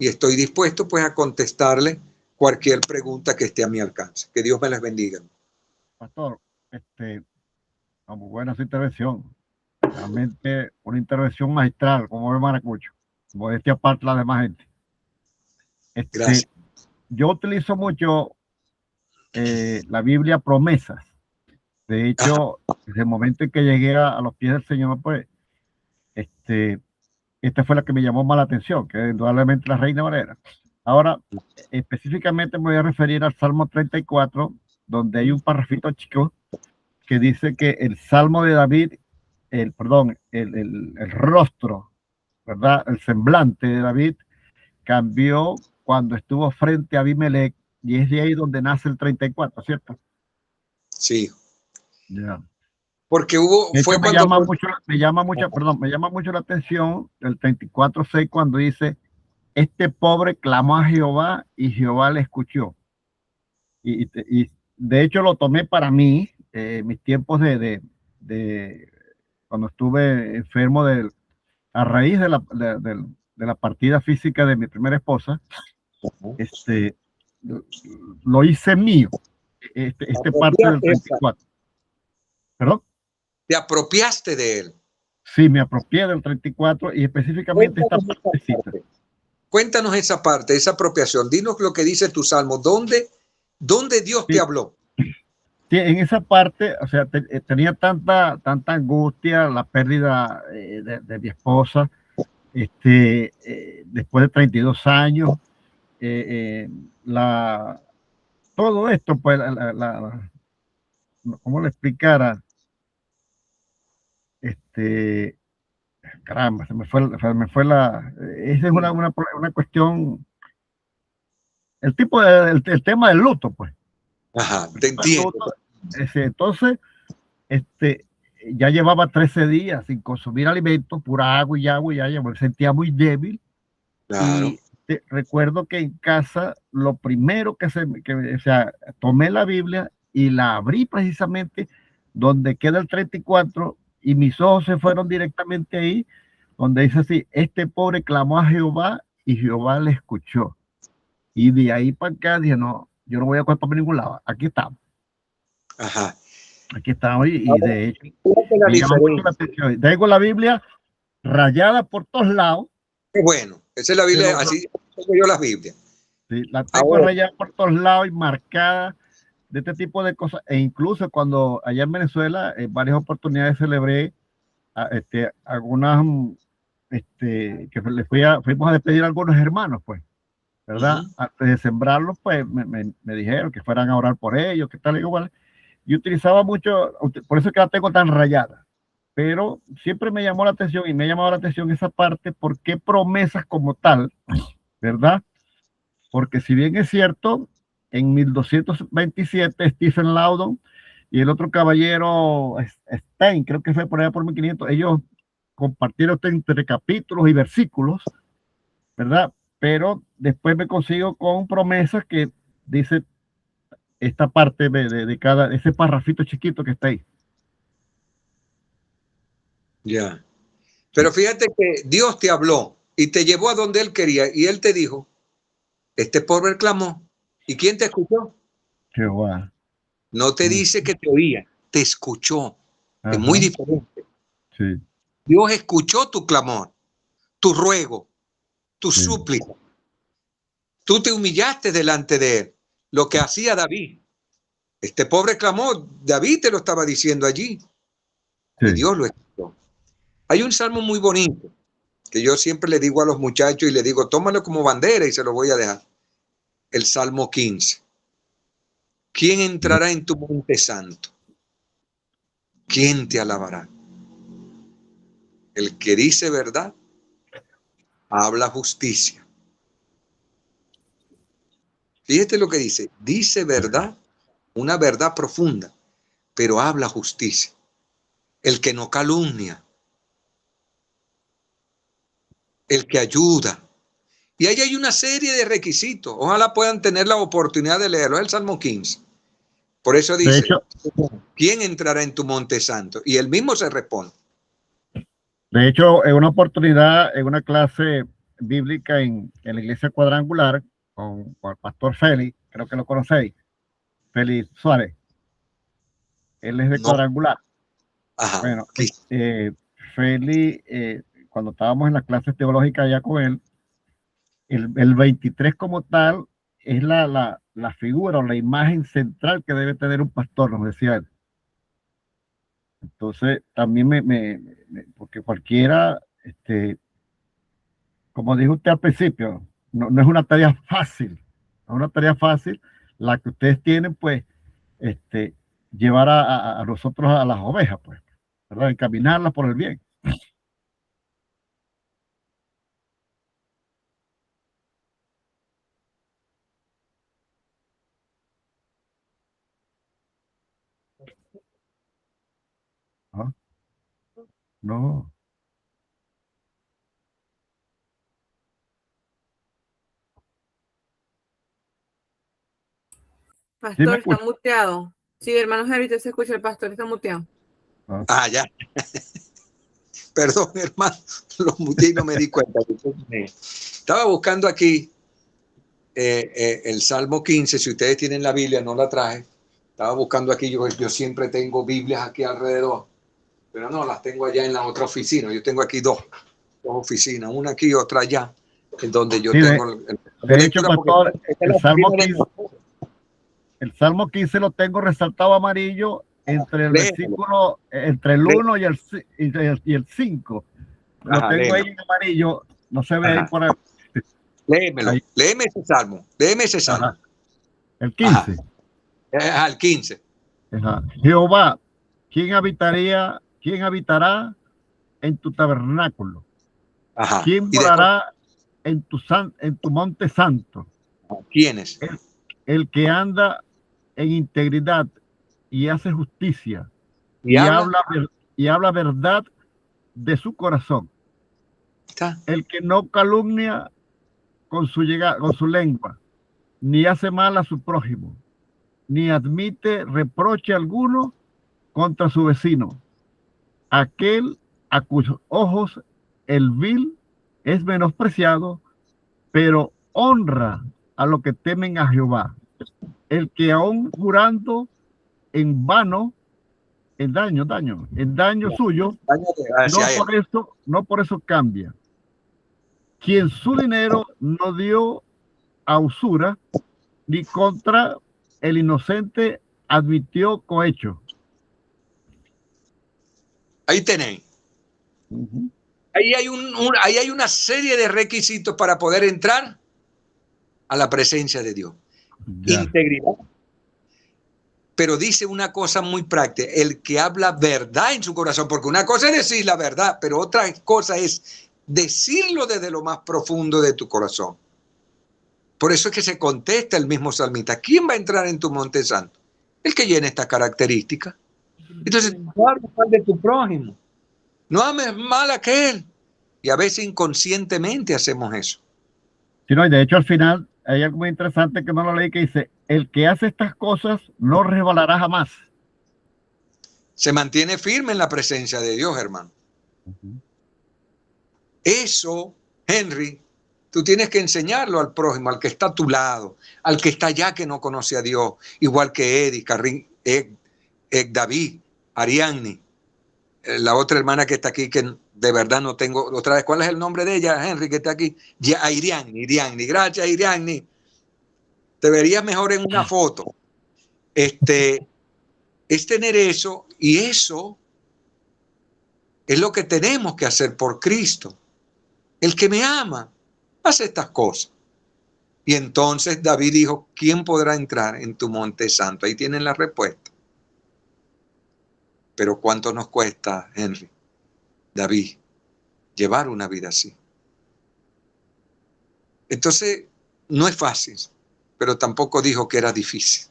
Y estoy dispuesto pues a contestarle cualquier pregunta que esté a mi alcance. Que Dios me les bendiga. Pastor, muy buena su intervención. Realmente una intervención magistral, como ve Maracucho. Modestia aparte la demás gente. Gracias. Yo utilizo mucho la Biblia Promesas. De hecho, desde el momento en que llegué a los pies del Señor, pues, esta fue la que me llamó más la atención, que es indudablemente la Reina Valera. Ahora, específicamente me voy a referir al Salmo 34, donde hay un parrafito chico que dice que el Salmo de David, el rostro, ¿verdad? El semblante de David cambió cuando estuvo frente a Abimelech, y es de ahí donde nace el 34, ¿cierto? Sí. Yeah. Porque fue me cuando... llama mucho la atención el 34:6 cuando dice, este pobre clamó a Jehová y Jehová le escuchó. Y de hecho lo tomé para mí, mis tiempos de cuando estuve enfermo a raíz de la partida física de mi primera esposa, lo hice mío, parte del 34. ¿Perdón? Te apropiaste de él. Sí, me apropié del 34 y específicamente esta partecita. Cuéntanos esa parte, esa apropiación. Dinos lo que dice tu salmo. ¿Dónde Dios te habló? Sí, en esa parte, o sea, tenía tanta angustia, la pérdida de mi esposa, después de 32 años, todo esto, pues, ¿cómo le explicara? Caramba, se me fue esa es una cuestión, el tema del luto, pues. Ajá, te entiendo. Entonces, ya llevaba 13 días sin consumir alimentos, pura agua y agua, ya me sentía muy débil. Claro. Y recuerdo que en casa, lo primero o sea, tomé la Biblia y la abrí precisamente donde queda el 34, y mis ojos se fueron directamente ahí, donde dice así, este pobre clamó a Jehová y Jehová le escuchó. Y de ahí para acá dije, no, yo no voy a coger para ningún lado, aquí estamos. Ajá. Aquí estamos, y de hecho, me llama mucho la atención. Tengo la Biblia rayada por todos lados. Qué bueno, esa es la Biblia, así tengo yo la Biblia. Sí, la tengo rayada por todos lados y marcada de este tipo de cosas. E incluso cuando allá en Venezuela, en varias oportunidades celebré algunas, que fuimos a despedir a algunos hermanos, pues, ¿verdad? Antes de sembrarlos, pues, me dijeron que fueran a orar por ellos, que tal, igual. Y utilizaba mucho, por eso es que la tengo tan rayada. Pero siempre me llamó la atención, y me ha llamado la atención esa parte, ¿por qué promesas como tal? ¿Verdad? Porque si bien es cierto, en 1227 Stephen Loudon y el otro caballero Stein, creo que fue por allá por 1500, ellos compartieron entre capítulos y versículos, ¿verdad? Pero después me consigo con promesas que dice esta parte de ese parrafito chiquito que está ahí. Ya. Pero fíjate que Dios te habló y te llevó a donde Él quería, y Él te dijo, este pobre clamó. ¿Y quién te escuchó? Jehová. No te dice que te oía, te escuchó. Ajá. Es muy diferente. Sí. Dios escuchó tu clamor, tu ruego, tu súplica. Tú te humillaste delante de Él, lo que hacía David. Este pobre clamó, David te lo estaba diciendo allí. Sí. Y Dios lo escuchó. Hay un salmo muy bonito que yo siempre le digo a los muchachos y le digo, tómalo como bandera y se lo voy a dejar. El Salmo 15. ¿Quién entrará en tu monte santo? ¿Quién te alabará? El que dice verdad, habla justicia. Fíjate lo que dice verdad, una verdad profunda, pero habla justicia. El que no calumnia, el que ayuda. Y ahí hay una serie de requisitos. Ojalá puedan tener la oportunidad de leerlo. Es el Salmo 15. Por eso dice, ¿quién entrará en tu monte santo? Y él mismo se responde. De hecho, en una oportunidad, en una clase bíblica en la iglesia cuadrangular, con el pastor Félix, creo que lo conocéis, Félix Suárez. Él es de No. Cuadrangular. Ajá. Bueno, Aquí. Feli, cuando estábamos en las clases teológicas allá con él, el 23 como tal es la figura o la imagen central que debe tener un pastor, nos decía él. Entonces, también porque cualquiera, como dijo usted al principio, no es una tarea fácil, no es una tarea fácil la que ustedes tienen, pues, llevar a nosotros a las ovejas, pues, ¿verdad? Encaminarlas por el bien. ¿Ah? No. Pastor, me está escucha. muteado. Sí, hermano Henry, usted se escucha, el pastor está muteado. Ah, ya. Perdón, hermano, lo muteé y no me di cuenta. Estaba buscando aquí el Salmo 15. Si ustedes tienen la Biblia, no la traje. Estaba buscando aquí, yo siempre tengo Biblias aquí alrededor, pero no, las tengo allá en la otra oficina. Yo tengo aquí dos oficinas, una aquí y otra allá, en donde yo Sí, tengo de hecho, pastor, esta es la oficina el Salmo 15 lo tengo resaltado amarillo entre el Léemelo. versículo, entre el 1 y el 5. Lo Ajá, tengo ahí léemelo. en amarillo, no se ve ahí Ajá. por ahí. Léemelo, Ahí. léeme ese salmo, léeme ese salmo. Ajá. El 15. Ajá, el 15. Ajá. Jehová, ¿quién habitará en tu tabernáculo? Ajá. ¿Quién ¿Y después morará en tu monte santo? quiénes? El que anda en integridad y hace justicia ¿Y habla? y habla verdad de su corazón. Está. El que no calumnia con su lengua, ni hace mal a su prójimo, ni admite reproche alguno contra su vecino. Aquel a cuyos ojos el vil es menospreciado, pero honra a los que temen a Jehová. El que aún jurando en vano, en daño suyo, Hacia él. no por eso cambia. Quien su dinero no dio a usura, ni contra el inocente admitió cohecho. Ahí tenéis. Ahí hay una serie de requisitos para poder entrar a la presencia de Dios. Ya. Integridad. Pero dice una cosa muy práctica, el que habla verdad en su corazón, porque una cosa es decir la verdad, pero otra cosa es decirlo desde lo más profundo de tu corazón. Por eso es que se contesta el mismo salmista, ¿quién va a entrar en tu monte santo? El que llene esta característica. Entonces, no hables mal de tu prójimo, no ames mal a aquel. Y a veces inconscientemente hacemos eso. Sí, no, y de hecho al final hay algo muy interesante que no lo leí que dice, el que hace estas cosas no resbalará jamás. Se mantiene firme en la presencia de Dios, hermano. Eso, Henry, tú tienes que enseñarlo al prójimo, al que está a tu lado, al que está allá que no conoce a Dios, igual que Eddie, David, Ariadne, la otra hermana que está aquí, que de verdad no tengo, otra vez, ¿cuál es el nombre de ella, Henry, que está aquí? Irianni, gracias, Irianni. Te verías mejor en una foto. Es tener eso, y eso es lo que tenemos que hacer por Cristo. El que me ama hace estas cosas. Y entonces David dijo, ¿quién podrá entrar en tu monte santo? Ahí tienen la respuesta. Pero ¿cuánto nos cuesta, Henry, David, llevar una vida así? Entonces, no es fácil, pero tampoco dijo que era difícil.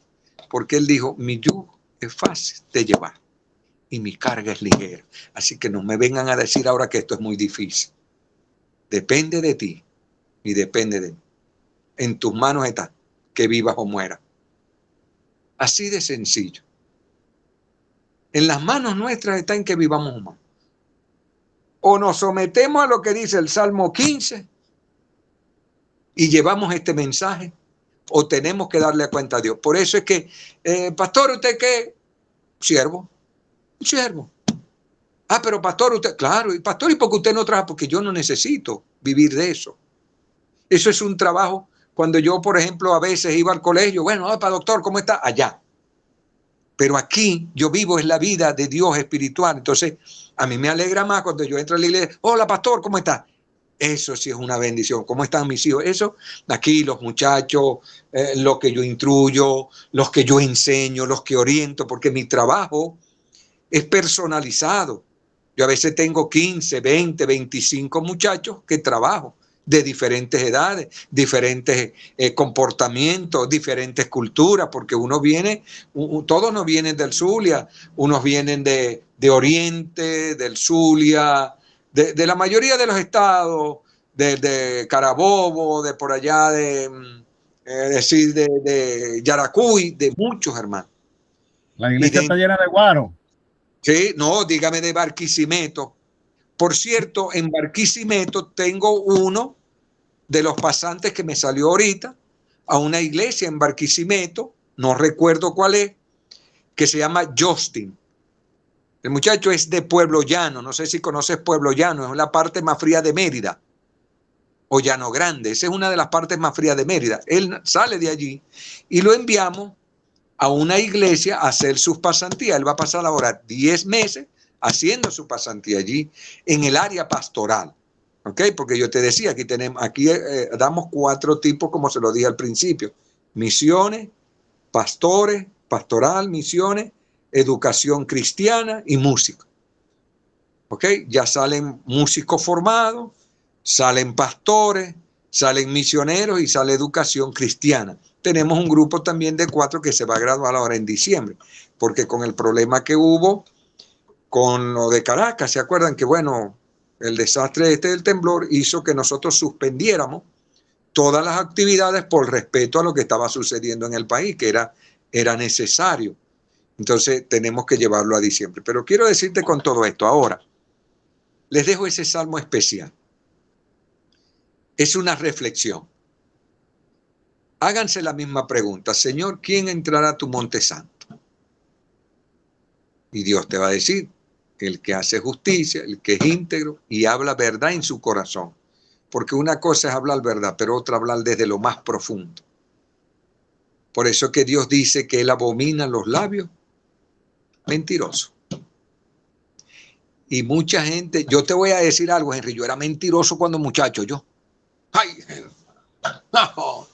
Porque él dijo, mi yugo es fácil de llevar y mi carga es ligera. Así que no me vengan a decir ahora que esto es muy difícil. Depende de ti y depende de mí. En tus manos está que vivas o mueras. Así de sencillo. En las manos nuestras está en que vivamos o mueramos. O nos sometemos a lo que dice el Salmo 15 y llevamos este mensaje, o tenemos que darle cuenta a Dios. Por eso es que, pastor, ¿usted qué? siervo, un siervo. Ah, pero pastor, usted, claro, y pastor, ¿y por qué usted no trabaja? Porque yo no necesito vivir de eso. Eso es un trabajo. Cuando yo, por ejemplo, a veces iba al colegio, bueno, para doctor, ¿cómo está? Allá. Pero aquí yo vivo es la vida de Dios espiritual. Entonces, a mí me alegra más cuando yo entro a la iglesia. Hola, pastor, ¿cómo está? Eso sí es una bendición. ¿Cómo están mis hijos? Eso, aquí los muchachos, los que yo instruyo, los que yo enseño, los que oriento, porque mi trabajo es personalizado. Yo a veces tengo 15, 20, 25 muchachos que trabajo de diferentes edades, diferentes comportamientos, diferentes culturas, porque uno viene, todos no vienen del Zulia, unos vienen de Oriente, del Zulia, de la mayoría de los estados, de Carabobo, de por allá, de Yaracuy, de muchos hermanos. La iglesia está llena de guaro. Sí, no, dígame de Barquisimeto. Por cierto, en Barquisimeto tengo uno de los pasantes que me salió ahorita a una iglesia en Barquisimeto, no recuerdo cuál es, que se llama Justin. El muchacho es de Pueblo Llano, no sé si conoces Pueblo Llano, es la parte más fría de Mérida, o Llano Grande, esa es una de las partes más frías de Mérida. Él sale de allí y lo enviamos a una iglesia a hacer sus pasantías. Él va a pasar ahora 10 meses haciendo su pasantía allí en el área pastoral. ¿Ok? Porque yo te decía, aquí damos 4 tipos, como se lo dije al principio: misiones, pastores, pastoral, misiones, educación cristiana y música. ¿Ok? Ya salen músicos formados, salen pastores, salen misioneros y sale educación cristiana. Tenemos un grupo también de 4 que se va a graduar ahora en diciembre, porque con el problema que hubo con lo de Caracas, ¿se acuerdan que, bueno, el desastre del temblor hizo que nosotros suspendiéramos todas las actividades por respeto a lo que estaba sucediendo en el país, que era necesario? Entonces tenemos que llevarlo a diciembre. Pero quiero decirte con todo esto, ahora les dejo ese salmo especial. Es una reflexión. Háganse la misma pregunta: Señor, ¿quién entrará a tu monte santo? Y Dios te va a decir: el que hace justicia, el que es íntegro y habla verdad en su corazón. Porque una cosa es hablar verdad, pero otra hablar desde lo más profundo. Por eso que Dios dice que Él abomina los labios mentirosos. Y mucha gente, yo te voy a decir algo, Henry, yo era mentiroso cuando muchacho, yo. Ay, no,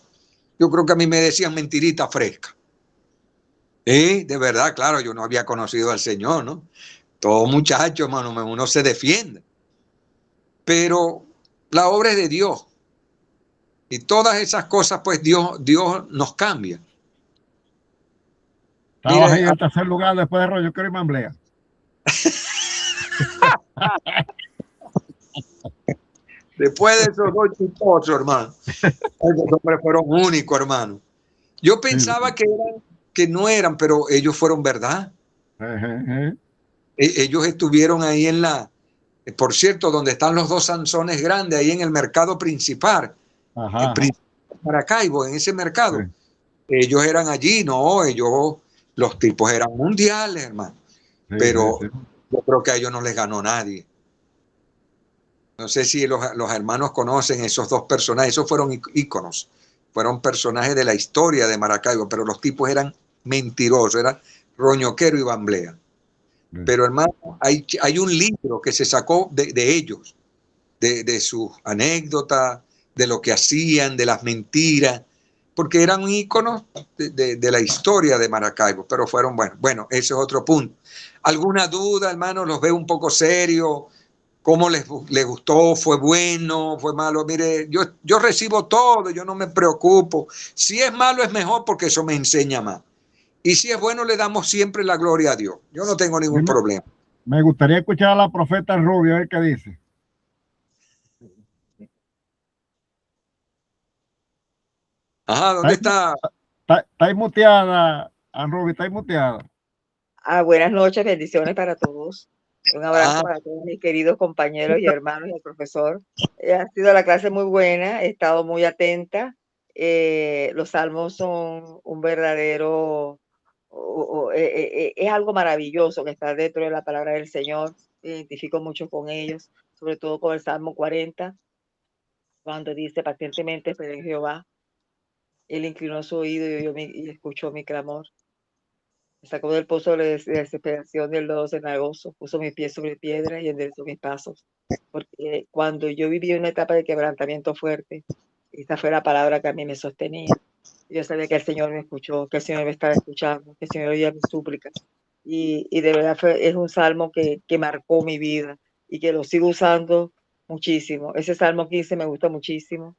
yo creo que a mí me decían mentirita fresca. De verdad, claro, yo no había conocido al Señor, ¿no? Todo muchacho, hermano, uno se defiende. Pero la obra es de Dios. Y todas esas cosas, pues Dios nos cambia. Estabas ahí en tercer lugar después de Rollo Crema Amblea. Después de esos 2 chistosos, hermano. Esos hombres fueron únicos, hermano. Yo pensaba que no eran, pero ellos fueron verdad. Ellos estuvieron ahí por cierto, donde están los 2 Sansones grandes, ahí en el mercado principal. En Maracaibo, en ese mercado. Sí. Ellos eran allí, no, los tipos eran mundiales, hermano. Sí, pero sí. Yo creo que a ellos no les ganó nadie. No sé si los hermanos conocen esos 2 personajes. Esos fueron íconos, fueron personajes de la historia de Maracaibo, pero los tipos eran mentirosos, eran roñoquero y bamblea. Pero hermano, hay un libro que se sacó de ellos, de sus anécdotas, de lo que hacían, de las mentiras, porque eran íconos de la historia de Maracaibo, pero fueron buenos. Bueno, ese es otro punto. ¿Alguna duda, hermano? Los veo un poco serios. ¿Cómo les gustó? ¿Fue bueno? ¿Fue malo? Mire, yo recibo todo, yo no me preocupo. Si es malo es mejor porque eso me enseña más. Y si es bueno, le damos siempre la gloria a Dios. Yo no tengo ningún problema. Me gustaría escuchar a la profeta Rubio, a ver qué dice. Ajá, ¿dónde está? Está muteada, Rubio, está muteada. Buenas noches, bendiciones para todos. Un abrazo para todos mis queridos compañeros y hermanos y el profesor. Ha sido la clase muy buena, he estado muy atenta. Los salmos son un verdadero es algo maravilloso que está dentro de la palabra del Señor. Me identifico mucho con ellos, sobre todo con el Salmo 40, cuando dice: pacientemente esperé en Jehová, Él inclinó su oído y escuchó mi clamor. Me sacó del pozo de la desesperación del lodo cenagoso, puso mis pies sobre piedra y enderezó mis pasos. Porque cuando yo viví una etapa de quebrantamiento fuerte, esta fue la palabra que a mí me sostenía. Yo sabía que el Señor me escuchó, que el Señor me estaba escuchando, que el Señor oía mis súplicas. Y de verdad es un salmo que marcó mi vida y que lo sigo usando muchísimo. Ese Salmo 15 me gusta muchísimo.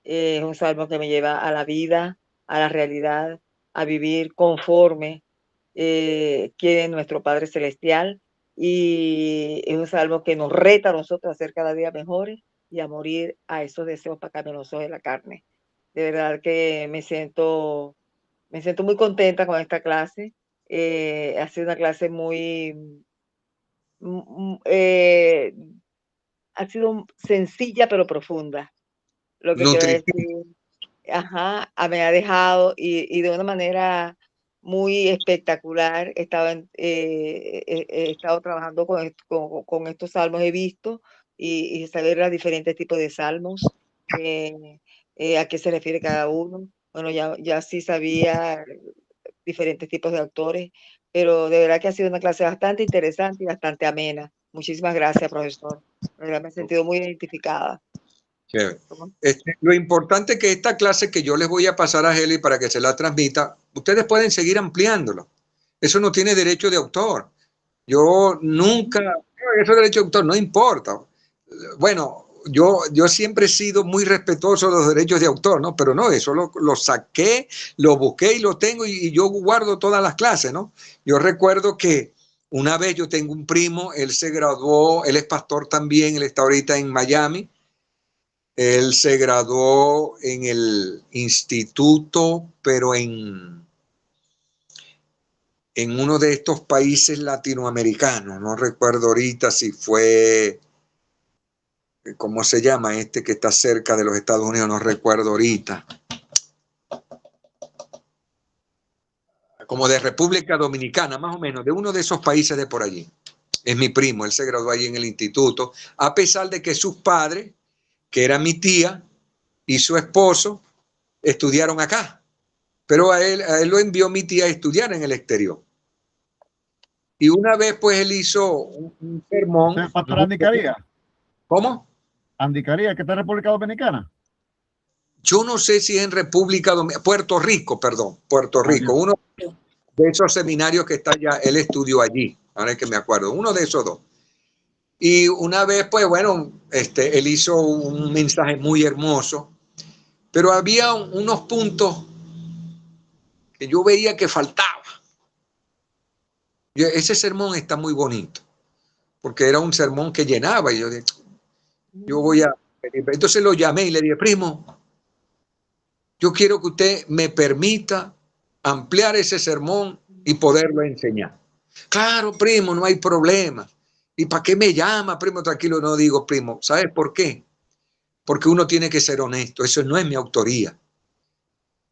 Es un salmo que me lleva a la vida, a la realidad, a vivir conforme quiere nuestro Padre Celestial. Y es un salmo que nos reta a nosotros a ser cada día mejores y a morir a esos deseos pecaminosos de la carne. De verdad que me siento muy contenta con esta clase. Ha sido una clase ha sido sencilla pero profunda. Lo que quiero decir, me ha dejado y de una manera muy espectacular. He estado trabajando con estos salmos, he visto y saber los diferentes tipos de salmos, a qué se refiere cada uno. Bueno, ya sí sabía diferentes tipos de autores, pero de verdad que ha sido una clase bastante interesante y bastante amena. Muchísimas gracias, profesor. De verdad me he sentido muy identificada. Lo importante es que esta clase que yo les voy a pasar a Heli para que se la transmita, ustedes pueden seguir ampliándolo. Eso no tiene derecho de autor. Yo nunca, eso derecho de autor no importa. Bueno, yo siempre he sido muy respetuoso de los derechos de autor, ¿no? Pero no, eso lo saqué, lo busqué y lo tengo y yo guardo todas las clases, ¿no? Yo recuerdo que una vez yo tengo un primo, él se graduó, él es pastor también, él está ahorita en Miami. Él se graduó en el instituto, pero en uno de estos países latinoamericanos. No recuerdo ahorita si fue, ¿cómo se llama? Este que está cerca de los Estados Unidos, no recuerdo ahorita. Como de República Dominicana, más o menos, de uno de esos países de por allí. Es mi primo, él se graduó allí en el instituto, a pesar de que sus padres, que era mi tía y su esposo, estudiaron acá. Pero a él lo envió mi tía a estudiar en el exterior. Y una vez, pues, él hizo un sermón. ¿Es pastor Andy Caría? ¿Cómo? Andy Caría, que está en República Dominicana. Yo no sé si es en República Dominicana, Puerto Rico. Uno de esos seminarios que está allá, él estudió allí. Ahora es que me acuerdo, uno de esos dos. Y una vez, pues bueno, él hizo un mensaje muy hermoso, pero había unos puntos que yo veía que faltaba. Ese sermón está muy bonito, porque era un sermón que llenaba. Y yo voy a... Entonces lo llamé y le dije: primo, yo quiero que usted me permita ampliar ese sermón y poderlo enseñar. Claro, primo, no hay problema. ¿Y para qué me llama, primo? Tranquilo, no digo, primo. ¿Sabes por qué? Porque uno tiene que ser honesto. Eso no es mi autoría.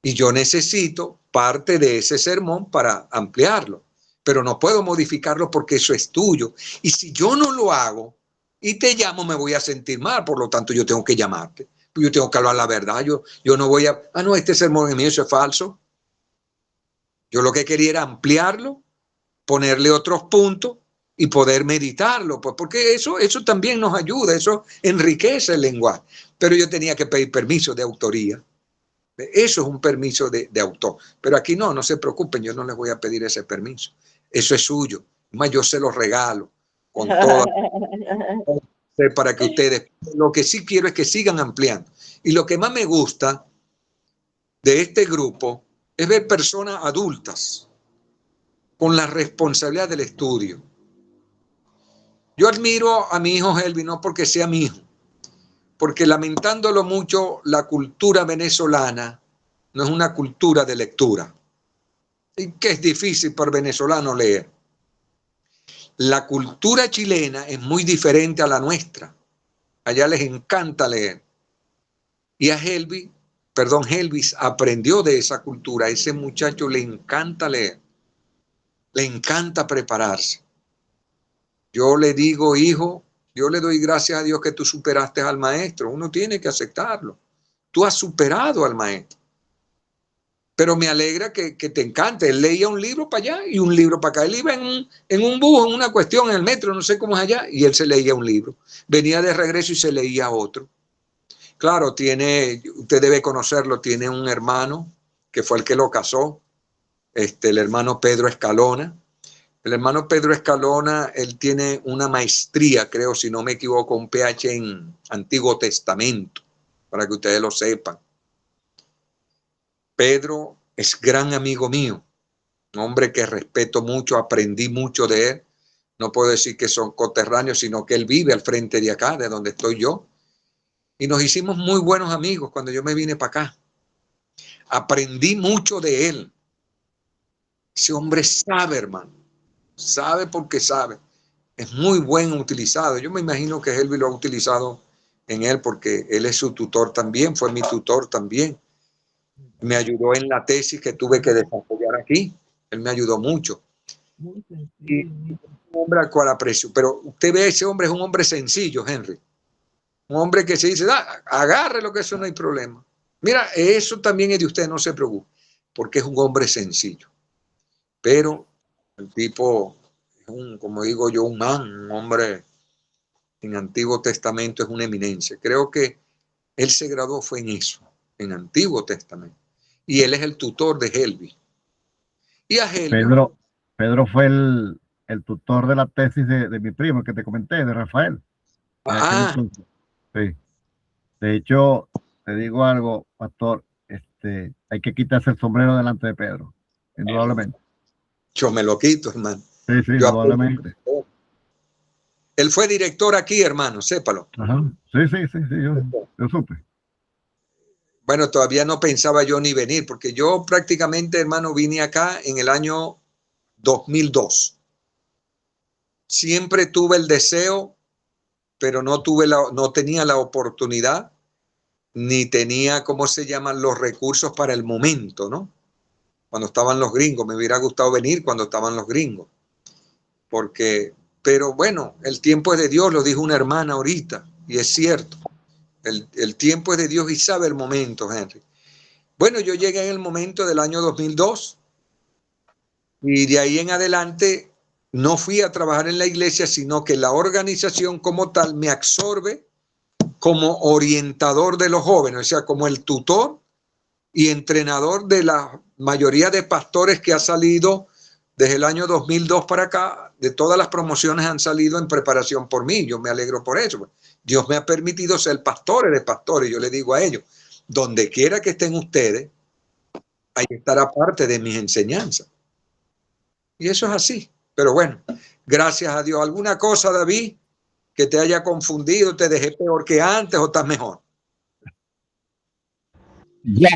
Y yo necesito parte de ese sermón para ampliarlo. Pero no puedo modificarlo porque eso es tuyo. Y si yo no lo hago y te llamo, me voy a sentir mal. Por lo tanto, yo tengo que llamarte. Yo tengo que hablar la verdad. Yo no voy a... no, este sermón es mío, eso es falso. Yo lo que quería era ampliarlo, ponerle otros puntos y poder meditarlo, pues, porque eso también nos ayuda, eso enriquece el lenguaje. Pero yo tenía que pedir permiso de autoría. Eso es un permiso de autor. Pero aquí no se preocupen, yo no les voy a pedir ese permiso. Eso es suyo. Más yo se los regalo con toda para que ustedes, lo que sí quiero es que sigan ampliando. Y lo que más me gusta de este grupo es ver personas adultas con la responsabilidad del estudio. Yo admiro a mi hijo Helvi, no porque sea mi hijo, porque lamentándolo mucho, la cultura venezolana no es una cultura de lectura. Y que es difícil para venezolanos leer. La cultura chilena es muy diferente a la nuestra. Allá les encanta leer. Y a Helvis aprendió de esa cultura. A ese muchacho le encanta leer. le encanta prepararse. Yo le digo, hijo, yo le doy gracias a Dios que tú superaste al maestro. Uno tiene que aceptarlo. Tú has superado al maestro. Pero me alegra que te encante. Él leía un libro para allá y un libro para acá. Él iba en un bus, en una cuestión, en el metro, no sé cómo es allá, y él se leía un libro. Venía de regreso y se leía otro. Claro, usted debe conocerlo, tiene un hermano que fue el que lo casó, el hermano Pedro Escalona. El hermano Pedro Escalona, él tiene una maestría, creo, si no me equivoco, un PH en Antiguo Testamento, para que ustedes lo sepan. Pedro es gran amigo mío, un hombre que respeto mucho, aprendí mucho de él. No puedo decir que son coterráneos, sino que él vive al frente de acá, de donde estoy yo. Y nos hicimos muy buenos amigos cuando yo me vine para acá. Aprendí mucho de él. Ese hombre sabe, hermano. Sabe porque sabe. Es muy buen utilizado. Yo me imagino que Helvi lo ha utilizado en él porque él es su tutor también, fue mi tutor también. Me ayudó en la tesis que tuve que desarrollar aquí. Él me ayudó mucho. Y un hombre al cual aprecio. Pero usted ve, ese hombre es un hombre sencillo, Henry. Un hombre que se dice, agarre lo que eso no hay problema. Mira, eso también es de usted, no se preocupe, porque es un hombre sencillo. Pero el tipo es como digo yo, un hombre en Antiguo Testamento es una eminencia. Creo que él se graduó fue en eso, en Antiguo Testamento. Y él es el tutor de Helvi. Y a Helvi... Pedro fue el tutor de la tesis de mi primo que te comenté, de Rafael. Sí. De hecho, te digo algo, pastor, hay que quitarse el sombrero delante de Pedro, indudablemente. Yo me lo quito, hermano. Sí, indudablemente. Él fue director aquí, hermano, sépalo. Ajá. Sí, yo supe. Bueno, todavía no pensaba yo ni venir, porque yo prácticamente, hermano, vine acá en el año 2002. Siempre tuve el deseo, pero no tenía la oportunidad, ni tenía, ¿cómo se llaman?, los recursos para el momento, ¿no? Cuando estaban los gringos, me hubiera gustado venir cuando estaban los gringos. Pero bueno, el tiempo es de Dios, lo dijo una hermana ahorita, y es cierto. El tiempo es de Dios y sabe el momento, Henry. Bueno, yo llegué en el momento del año 2002 y de ahí en adelante no fui a trabajar en la iglesia, sino que la organización como tal me absorbe como orientador de los jóvenes, o sea, como el tutor y entrenador de la mayoría de pastores que ha salido desde el año 2002 para acá. De todas las promociones han salido en preparación por mí. Yo me alegro por eso. Dios me ha permitido ser pastores de pastores. Yo le digo a ellos, donde quiera que estén ustedes, ahí estará parte de mis enseñanzas. Y eso es así. Pero bueno, gracias a Dios. ¿Alguna cosa, David, que te haya confundido, te dejé peor que antes o estás mejor? Ya,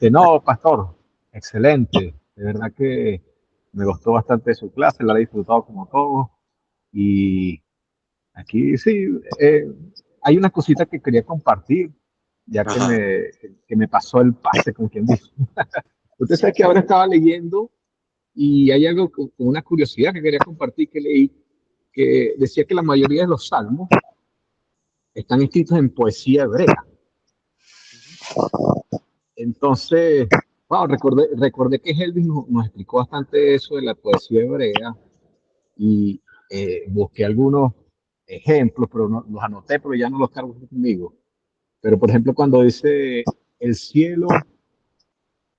no, pastor, excelente. De verdad que me gustó bastante su clase, la he disfrutado como todo. Y aquí sí, hay una cosita que quería compartir, ya que me pasó el pase, con quien dice. Usted sabe que ahora estaba leyendo y hay algo con una curiosidad que quería compartir que leí, que decía que la mayoría de los salmos están escritos en poesía hebrea. Entonces, wow, recordé que Helvi nos explicó bastante eso de la poesía hebrea y busqué algunos ejemplos, pero no, los anoté, pero ya no los cargo conmigo. Pero, por ejemplo, cuando dice, el cielo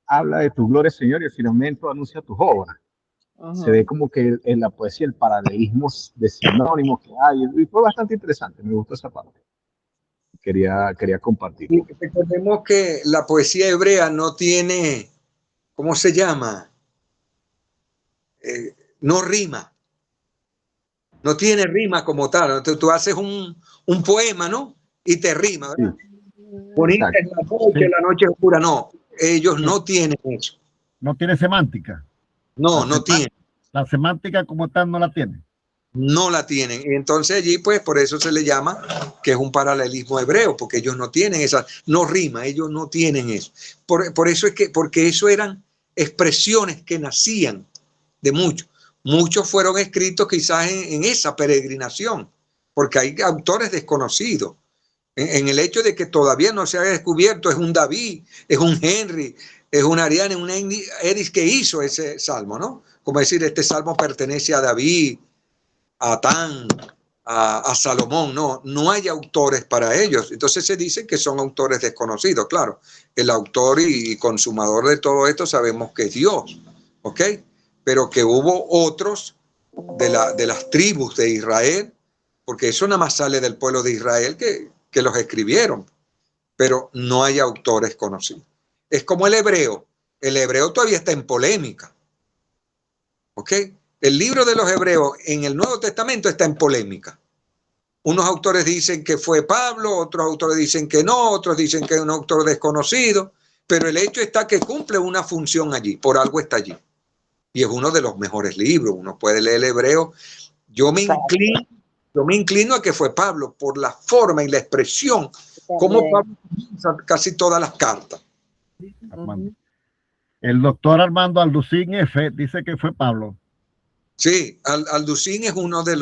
habla de tu gloria, Señor, y el firmamento anuncia tus obras. Se ve como que en la poesía el paralelismo de sinónimos que hay, y fue bastante interesante, me gustó esa parte. Quería compartir. Y recordemos que la poesía hebrea no tiene, ¿cómo se llama? No rima. No tiene rima como tal. Entonces, tú haces un poema, ¿no? Y te rima, ¿verdad? Sí. Bonita es la noche oscura. No, ellos no tienen eso. No tiene semántica. No tiene. La semántica como tal no la tiene. No la tienen. Entonces allí, pues, por eso se le llama que es un paralelismo hebreo, porque ellos no tienen esa, no rima, ellos no tienen eso. Por eso es que, porque eso eran expresiones que nacían de mucho. muchos fueron escritos quizás en esa peregrinación, porque hay autores desconocidos. En el hecho de que todavía no se haya descubierto, es un David, es un Henry, es un Ariane, un Eris que hizo ese salmo, ¿no? Como decir, este salmo pertenece a David, a Atán, a Salomón. No hay autores para ellos. Entonces se dice que son autores desconocidos. Claro, el autor y consumador de todo esto sabemos que es Dios, ¿ok? Pero que hubo otros de las tribus de Israel, porque eso nada más sale del pueblo de Israel que los escribieron, pero no hay autores conocidos. Es como el hebreo todavía está en polémica, ¿ok? El libro de los hebreos en el Nuevo Testamento está en polémica. Unos autores dicen que fue Pablo, otros autores dicen que no, otros dicen que es un autor desconocido, pero el hecho está que cumple una función allí, por algo está allí. Y es uno de los mejores libros, uno puede leer el hebreo. Yo me inclino a que fue Pablo por la forma y la expresión, como Pablo usa casi todas las cartas. El doctor Armando Alducín F. dice que fue Pablo. Sí, Alducín es uno de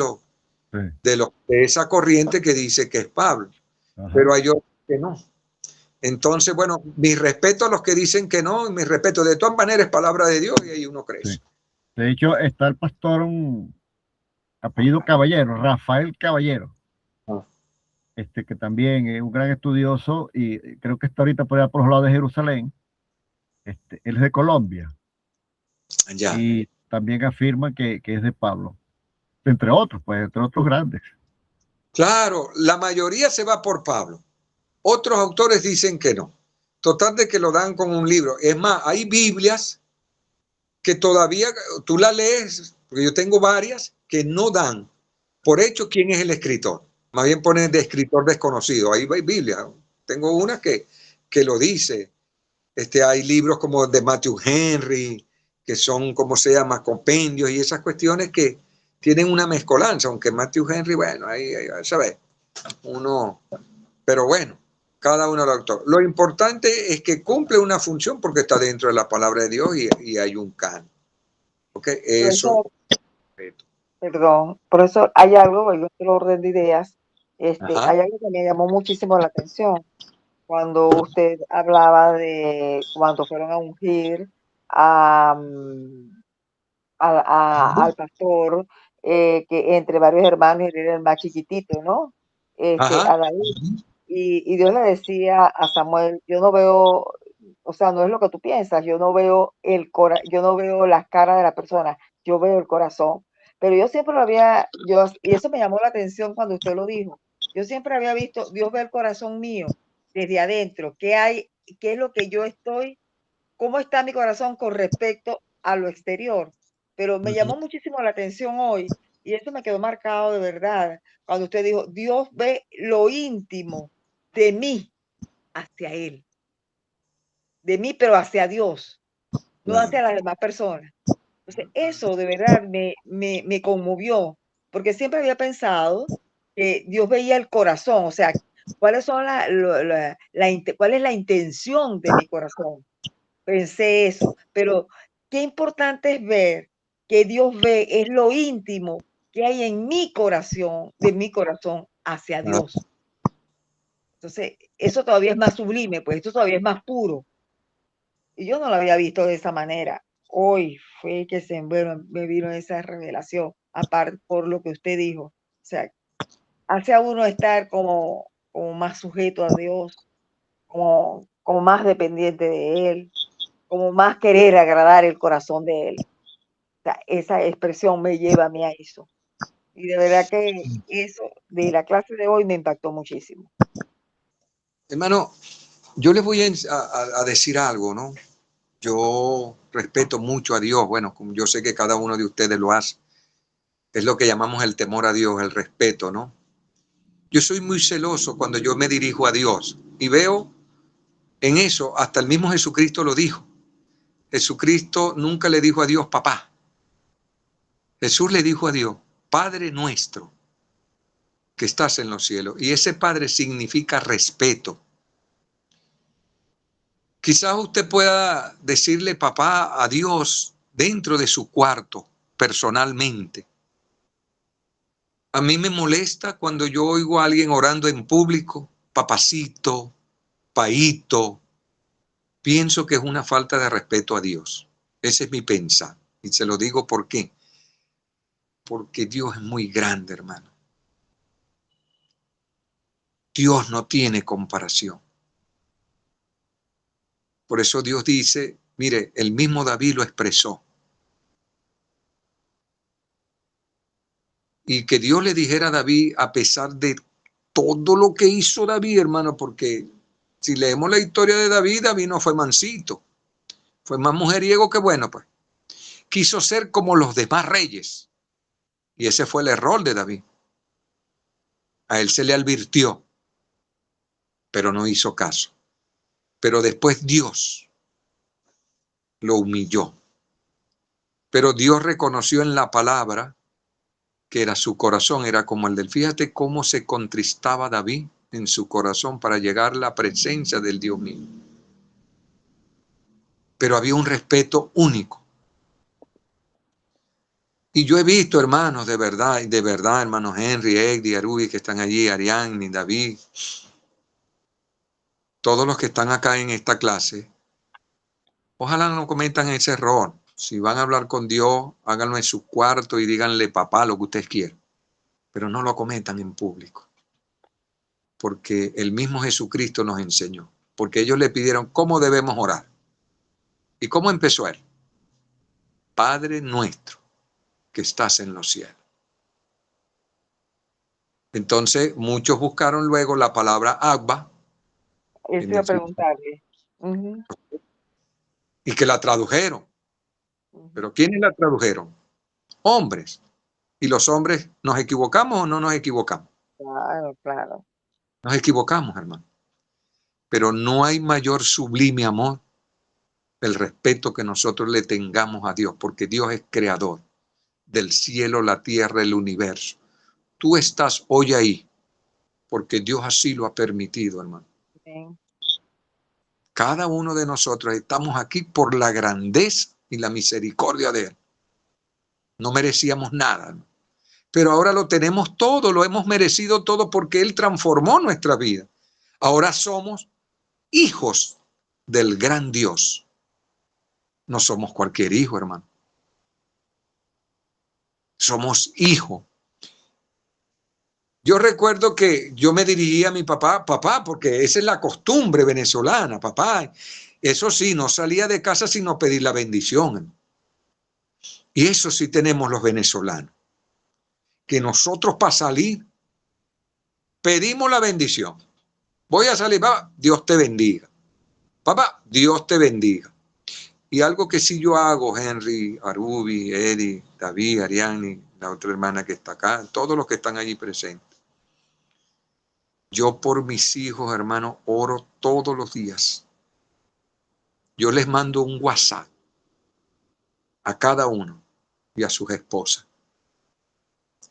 esa corriente que dice que es Pablo. Ajá. Pero hay otros que no. Entonces, bueno, mi respeto a los que dicen que no, y mi respeto, de todas maneras es palabra de Dios y ahí uno cree. Sí. De hecho, está el pastor, apellido Caballero, Rafael Caballero, que también es un gran estudioso y creo que está ahorita por allá por los lados de Jerusalén. Él es de Colombia. Ya. Y también afirma que es de Pablo, entre otros grandes. Claro, la mayoría se va por Pablo. Otros autores dicen que no. Total de que lo dan como un libro. Es más, hay Biblias que todavía tú la lees, porque yo tengo varias que no dan por hecho quién es el escritor. Más bien ponen de escritor desconocido. Ahí va Biblia. Tengo una que lo dice. Hay libros como de Matthew Henry, que son, ¿cómo se llama?, compendios y esas cuestiones que tienen una mezcolanza, aunque Matthew Henry, bueno, ahí ¿sabes? Pero bueno, cada uno de los autores. Lo importante es que cumple una función porque está dentro de la palabra de Dios y hay un canon. ¿Ok? Eso. Perdón, por eso hay algo, en otro orden de ideas, hay algo que me llamó muchísimo la atención. Cuando usted hablaba de cuando fueron a ungir al pastor, que entre varios hermanos él era el más chiquitito, ¿no? A David. Y Dios le decía a Samuel, yo no veo, o sea, no es lo que tú piensas, yo no veo yo no veo las caras de la persona, yo veo el corazón. Pero yo siempre lo había, y eso me llamó la atención cuando usted lo dijo, yo siempre había visto, Dios ve el corazón mío desde adentro, qué es lo que yo estoy, cómo está mi corazón con respecto a lo exterior. Pero me llamó muchísimo la atención hoy, y eso me quedó marcado de verdad, cuando usted dijo, Dios ve lo íntimo de mí hacia Él. De mí, pero hacia Dios, no hacia las demás personas. Entonces, eso de verdad me conmovió, porque siempre había pensado que Dios veía el corazón, o sea, cuál es la intención de mi corazón. Pensé eso, pero qué importante es ver que Dios ve, es lo íntimo que hay en mi corazón, de mi corazón hacia Dios. Entonces, eso todavía es más sublime, pues esto todavía es más puro. Y yo no lo había visto de esa manera. Hoy fue que me vino esa revelación, aparte por lo que usted dijo. O sea, hace a uno estar como más sujeto a Dios, como más dependiente de Él, como más querer agradar el corazón de Él. O sea, esa expresión me lleva a mí a eso. Y de verdad que eso de la clase de hoy me impactó muchísimo. Hermano, yo les voy a decir algo, ¿no? Yo respeto mucho a Dios. Bueno, como yo sé que cada uno de ustedes lo hace. Es lo que llamamos el temor a Dios, el respeto, ¿no? Yo soy muy celoso cuando yo me dirijo a Dios y veo en eso, hasta el mismo Jesucristo lo dijo. Jesucristo nunca le dijo a Dios papá. Jesús le dijo a Dios, Padre nuestro, que estás en los cielos. Y ese Padre significa respeto. Quizás usted pueda decirle papá a Dios dentro de su cuarto, personalmente. A mí me molesta cuando yo oigo a alguien orando en público, papacito, paito. Pienso que es una falta de respeto a Dios. Ese es mi pensar. Y se lo digo ¿por qué? Porque Dios es muy grande, hermano. Dios no tiene comparación. Por eso Dios dice, mire, el mismo David lo expresó. Y que Dios le dijera a David, a pesar de todo lo que hizo David, hermano, porque si leemos la historia de David, David no fue mansito. Fue más mujeriego que bueno, pues. Quiso ser como los demás reyes. Y ese fue el error de David. A él se le advirtió, pero no hizo caso. Pero después Dios lo humilló. Pero Dios reconoció en la palabra que era su corazón, era como el del, fíjate cómo se contristaba David en su corazón para llegar a la presencia del Dios mismo. Pero había un respeto único. Y yo he visto, hermanos, de verdad, hermanos Henry, Eddie, Arubi, que están allí, Ariane, David, todos los que están acá en esta clase, ojalá no cometan ese error. Si van a hablar con Dios, háganlo en su cuarto y díganle papá lo que ustedes quieran, pero no lo cometan en público, porque el mismo Jesucristo nos enseñó, porque ellos le pidieron cómo debemos orar. ¿Y cómo empezó él? Padre nuestro que estás en los cielos. Entonces muchos buscaron luego la palabra Abba. Eso iba a preguntarle. Y que la tradujeron. ¿Pero quiénes la tradujeron? Hombres. ¿Y los hombres nos equivocamos o no nos equivocamos? Claro, claro. Nos equivocamos, hermano. Pero no hay mayor sublime amor el respeto que nosotros le tengamos a Dios, porque Dios es creador del cielo, la tierra, el universo. Tú estás hoy ahí porque Dios así lo ha permitido, hermano. Bien. Cada uno de nosotros estamos aquí por la grandeza y la misericordia de Él. No merecíamos nada, ¿no? Pero ahora lo tenemos todo, lo hemos merecido todo porque Él transformó nuestra vida. Ahora somos hijos del gran Dios. No somos cualquier hijo, hermano. Somos hijos. Yo recuerdo que yo me dirigía a mi papá, porque esa es la costumbre venezolana, papá. Eso sí, no salía de casa sino pedir la bendición. Y eso sí tenemos los venezolanos. Que nosotros para salir pedimos la bendición. Voy a salir, papá, Dios te bendiga. Papá, Dios te bendiga. Y algo que sí yo hago, Henry, Arubi, Eddie, David, Ariane, la otra hermana que está acá, todos los que están allí presentes. Yo por mis hijos, hermano, oro todos los días. Yo les mando un WhatsApp a cada uno y a sus esposas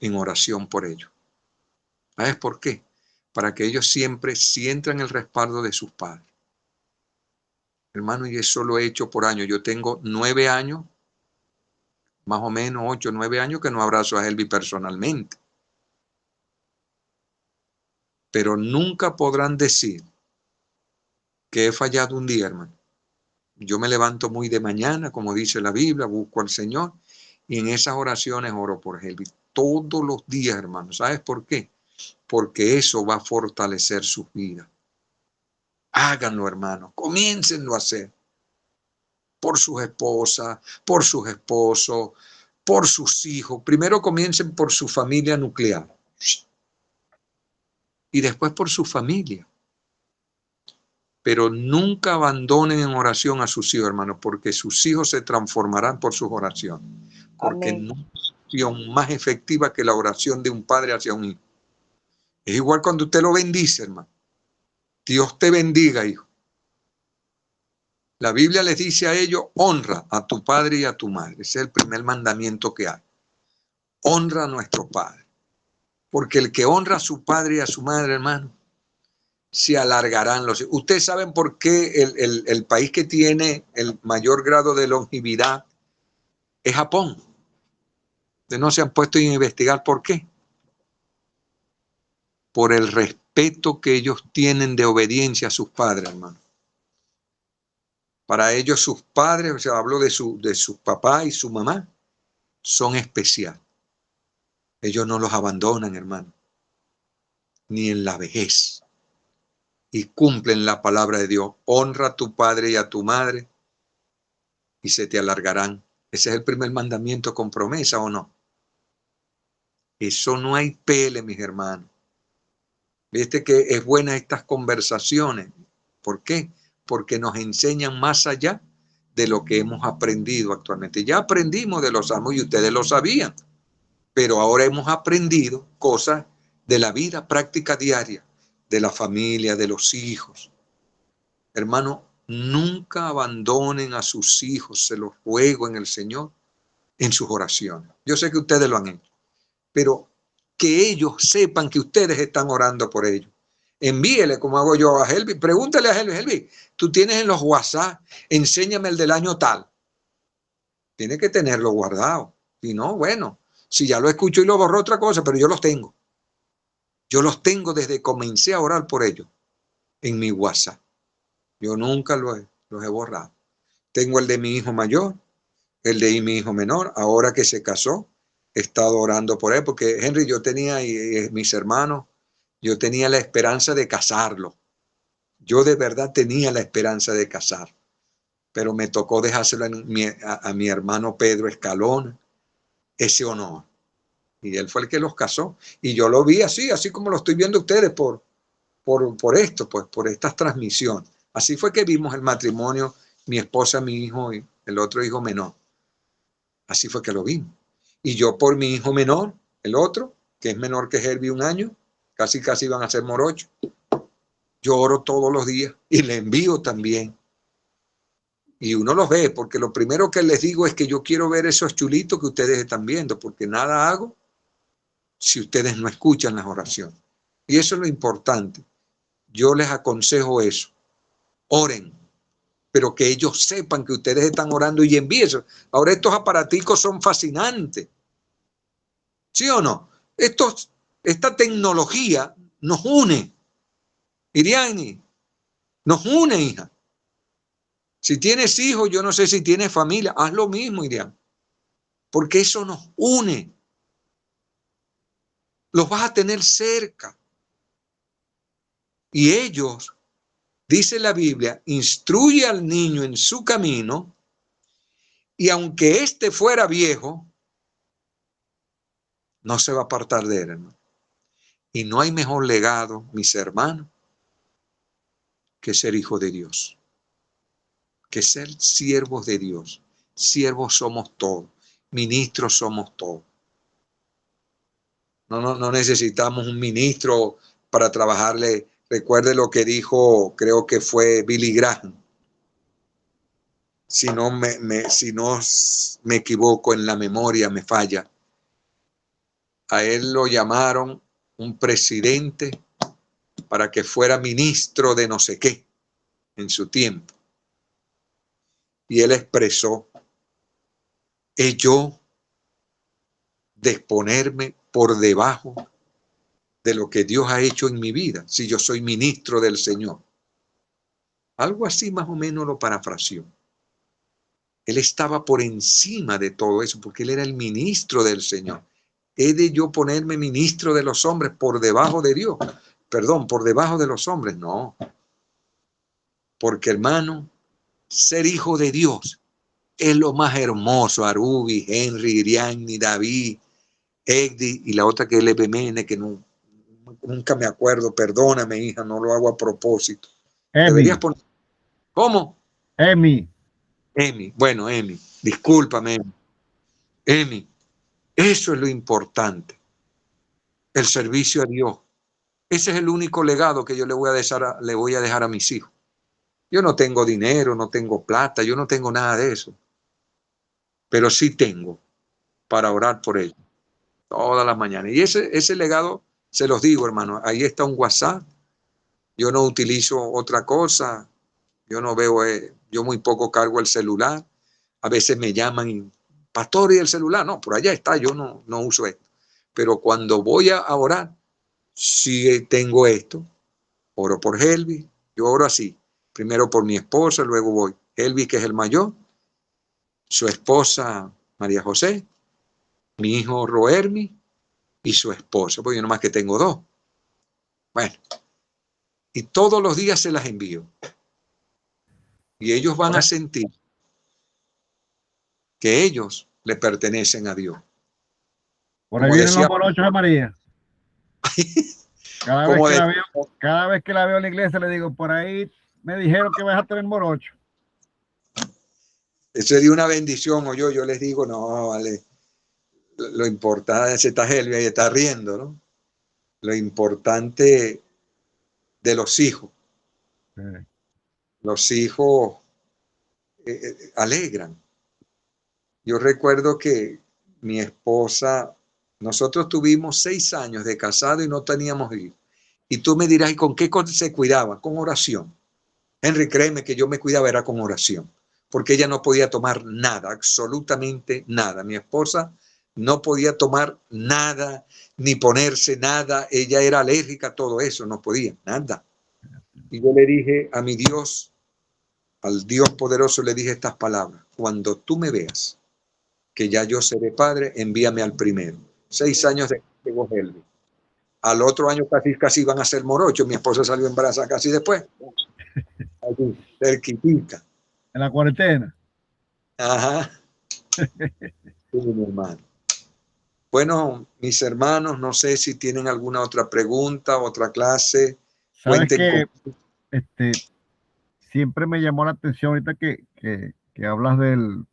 en oración por ellos. ¿Sabes por qué? Para que ellos siempre sientan el respaldo de sus padres. Hermano, y eso lo he hecho por años. Yo tengo 9 años, más o menos 8, 9 años que no abrazo a Elvi personalmente. Pero nunca podrán decir que he fallado un día, hermano. Yo me levanto muy de mañana, como dice la Biblia, busco al Señor y en esas oraciones oro por Elvi todos los días, hermano. ¿Sabes por qué? Porque eso va a fortalecer sus vidas. Háganlo, hermano. Comiéncenlo a hacer. Por sus esposas, por sus esposos, por sus hijos. Primero comiencen por su familia nuclear. Y después por su familia. Pero nunca abandonen en oración a sus hijos, hermano, porque sus hijos se transformarán por sus oraciones. Porque Amén. no hay oración más efectiva que la oración de un padre hacia un hijo. Es igual cuando usted lo bendice, hermano. Dios te bendiga, hijo. La Biblia les dice a ellos, honra a tu padre y a tu madre. Ese es el primer mandamiento que hay. Honra a nuestro padre. Porque el que honra a su padre y a su madre, hermano, se alargarán los... Ustedes saben por qué el país que tiene el mayor grado de longevidad es Japón. Ustedes no se han puesto a investigar por qué. Por el respeto que ellos tienen de obediencia a sus padres, hermano. Para ellos sus padres, o sea, hablo de su papá y su mamá, son especiales. Ellos no los abandonan, hermano, ni en la vejez. Y cumplen la palabra de Dios. Honra a tu padre y a tu madre y se te alargarán. Ese es el primer mandamiento con promesa, ¿o no? Eso no hay pele, mis hermanos. Viste que es buena estas conversaciones. ¿Por qué? Porque nos enseñan más allá de lo que hemos aprendido actualmente. Ya aprendimos de los salmos y ustedes lo sabían, pero ahora hemos aprendido cosas de la vida práctica diaria, de la familia, de los hijos. Hermano, nunca abandonen a sus hijos, se los ruego en el Señor, en sus oraciones. Yo sé que ustedes lo han hecho, pero que ellos sepan que ustedes están orando por ellos. Envíele, como hago yo a Helvi. Pregúntale a Helvi, Helvi, tú tienes en los WhatsApp, enséñame el del año tal. Tiene que tenerlo guardado. Si no, bueno, si ya lo escucho y lo borro, otra cosa, pero yo los tengo. Yo los tengo desde que comencé a orar por ellos en mi WhatsApp. Yo nunca los he borrado. Tengo el de mi hijo mayor, el de mi hijo menor, ahora que se casó, he estado orando por él, porque Henry, yo tenía, y mis hermanos, yo tenía la esperanza de casarlo. Yo de verdad tenía la esperanza de casar, pero me tocó dejárselo a mi hermano Pedro Escalona, ese honor. Y él fue el que los casó. Y yo lo vi así como lo estoy viendo ustedes por esto, pues, por estas transmisiones. Así fue que vimos el matrimonio, mi esposa, mi hijo y el otro hijo menor. Así fue que lo vimos. Y yo por mi hijo menor, el otro, que es menor que Herbie 1 año, casi van a ser morocho. Yo oro todos los días y le envío también. Y uno los ve, porque lo primero que les digo es que yo quiero ver esos chulitos que ustedes están viendo, porque nada hago si ustedes no escuchan las oraciones. Y eso es lo importante. Yo les aconsejo eso. Oren, pero que ellos sepan que ustedes están orando y envíen eso. Ahora estos aparaticos son fascinantes. ¿Sí o no? Esta tecnología nos une. Iriani, nos une, hija. Si tienes hijos, yo no sé si tienes familia, haz lo mismo, Iriani. Porque eso nos une. Los vas a tener cerca. Y ellos, dice la Biblia, instruye al niño en su camino y aunque éste fuera viejo, no se va a apartar de él, hermano. Y no hay mejor legado, mis hermanos, que ser hijo de Dios, que ser siervos de Dios. Siervos somos todos, ministros somos todos. No necesitamos un ministro para trabajarle. Recuerde lo que dijo, creo que fue Billy Graham. Si no me equivoco en la memoria, me falla. A él lo llamaron un presidente para que fuera ministro de no sé qué en su tiempo. Y él expresó, es yo de exponerme por debajo de lo que Dios ha hecho en mi vida, si yo soy ministro del Señor. Algo así más o menos lo parafraseó. Él estaba por encima de todo eso, porque él era el ministro del Señor. ¿He de yo ponerme ministro de los hombres por debajo de Dios? Perdón, por debajo de los hombres, no. Porque, hermano, ser hijo de Dios es lo más hermoso. Arubi, Henry, Iriani, David, Egdi y la otra que es LPMN, que nunca me acuerdo. Perdóname, hija, no lo hago a propósito. Deberías poner... ¿Cómo? Emi. Bueno, Emi, discúlpame, Emi. Eso es lo importante. El servicio a Dios. Ese es el único legado que yo le voy a dejar a mis hijos. Yo no tengo dinero, no tengo plata, yo no tengo nada de eso. Pero sí tengo para orar por ellos todas las mañanas. Y ese legado, se los digo, hermano, ahí está un WhatsApp. Yo no utilizo otra cosa. Yo no veo, yo muy poco cargo el celular. A veces me llaman pastor y el celular, no, por allá está, yo no uso esto. Pero cuando voy a orar, sí tengo esto. Oro por Helvi, yo oro así. Primero por mi esposa, luego voy. Helvi, que es el mayor, su esposa María José, mi hijo Roermi y su esposa, porque yo nomás que tengo 2. Bueno, y todos los días se las envío. Y ellos van a sentir que ellos le pertenecen a Dios. Por ahí Como vienen decía, los morochos de María. Cada vez que la veo en la iglesia le digo, por ahí me dijeron que vas a tener morocho. eso sería una bendición, o yo les digo, no, vale, lo importante, se está Helvi y está riendo, ¿no? Lo importante de los hijos. Sí. Los hijos alegran. Yo recuerdo que mi esposa, nosotros tuvimos 6 años de casado y no teníamos hijos. Y tú me dirás, ¿y con qué se cuidaba? Con oración. Henry, créeme que yo me cuidaba era con oración, porque ella no podía tomar nada, absolutamente nada. Mi esposa no podía tomar nada, ni ponerse nada. Ella era alérgica a todo eso, no podía, nada. Y yo le dije a mi Dios, al Dios poderoso, le dije estas palabras: cuando tú me veas que ya yo seré padre, envíame al primero. 6 años de Helvi. Al otro año casi iban a ser morochos. Mi esposa salió embarazada casi después. Allí, cerquitita. En la cuarentena. Ajá. Sí, mi hermano. Bueno, mis hermanos, no sé si tienen alguna otra pregunta, otra clase. ¿Sabes Cuenten qué? Siempre me llamó la atención ahorita que hablas del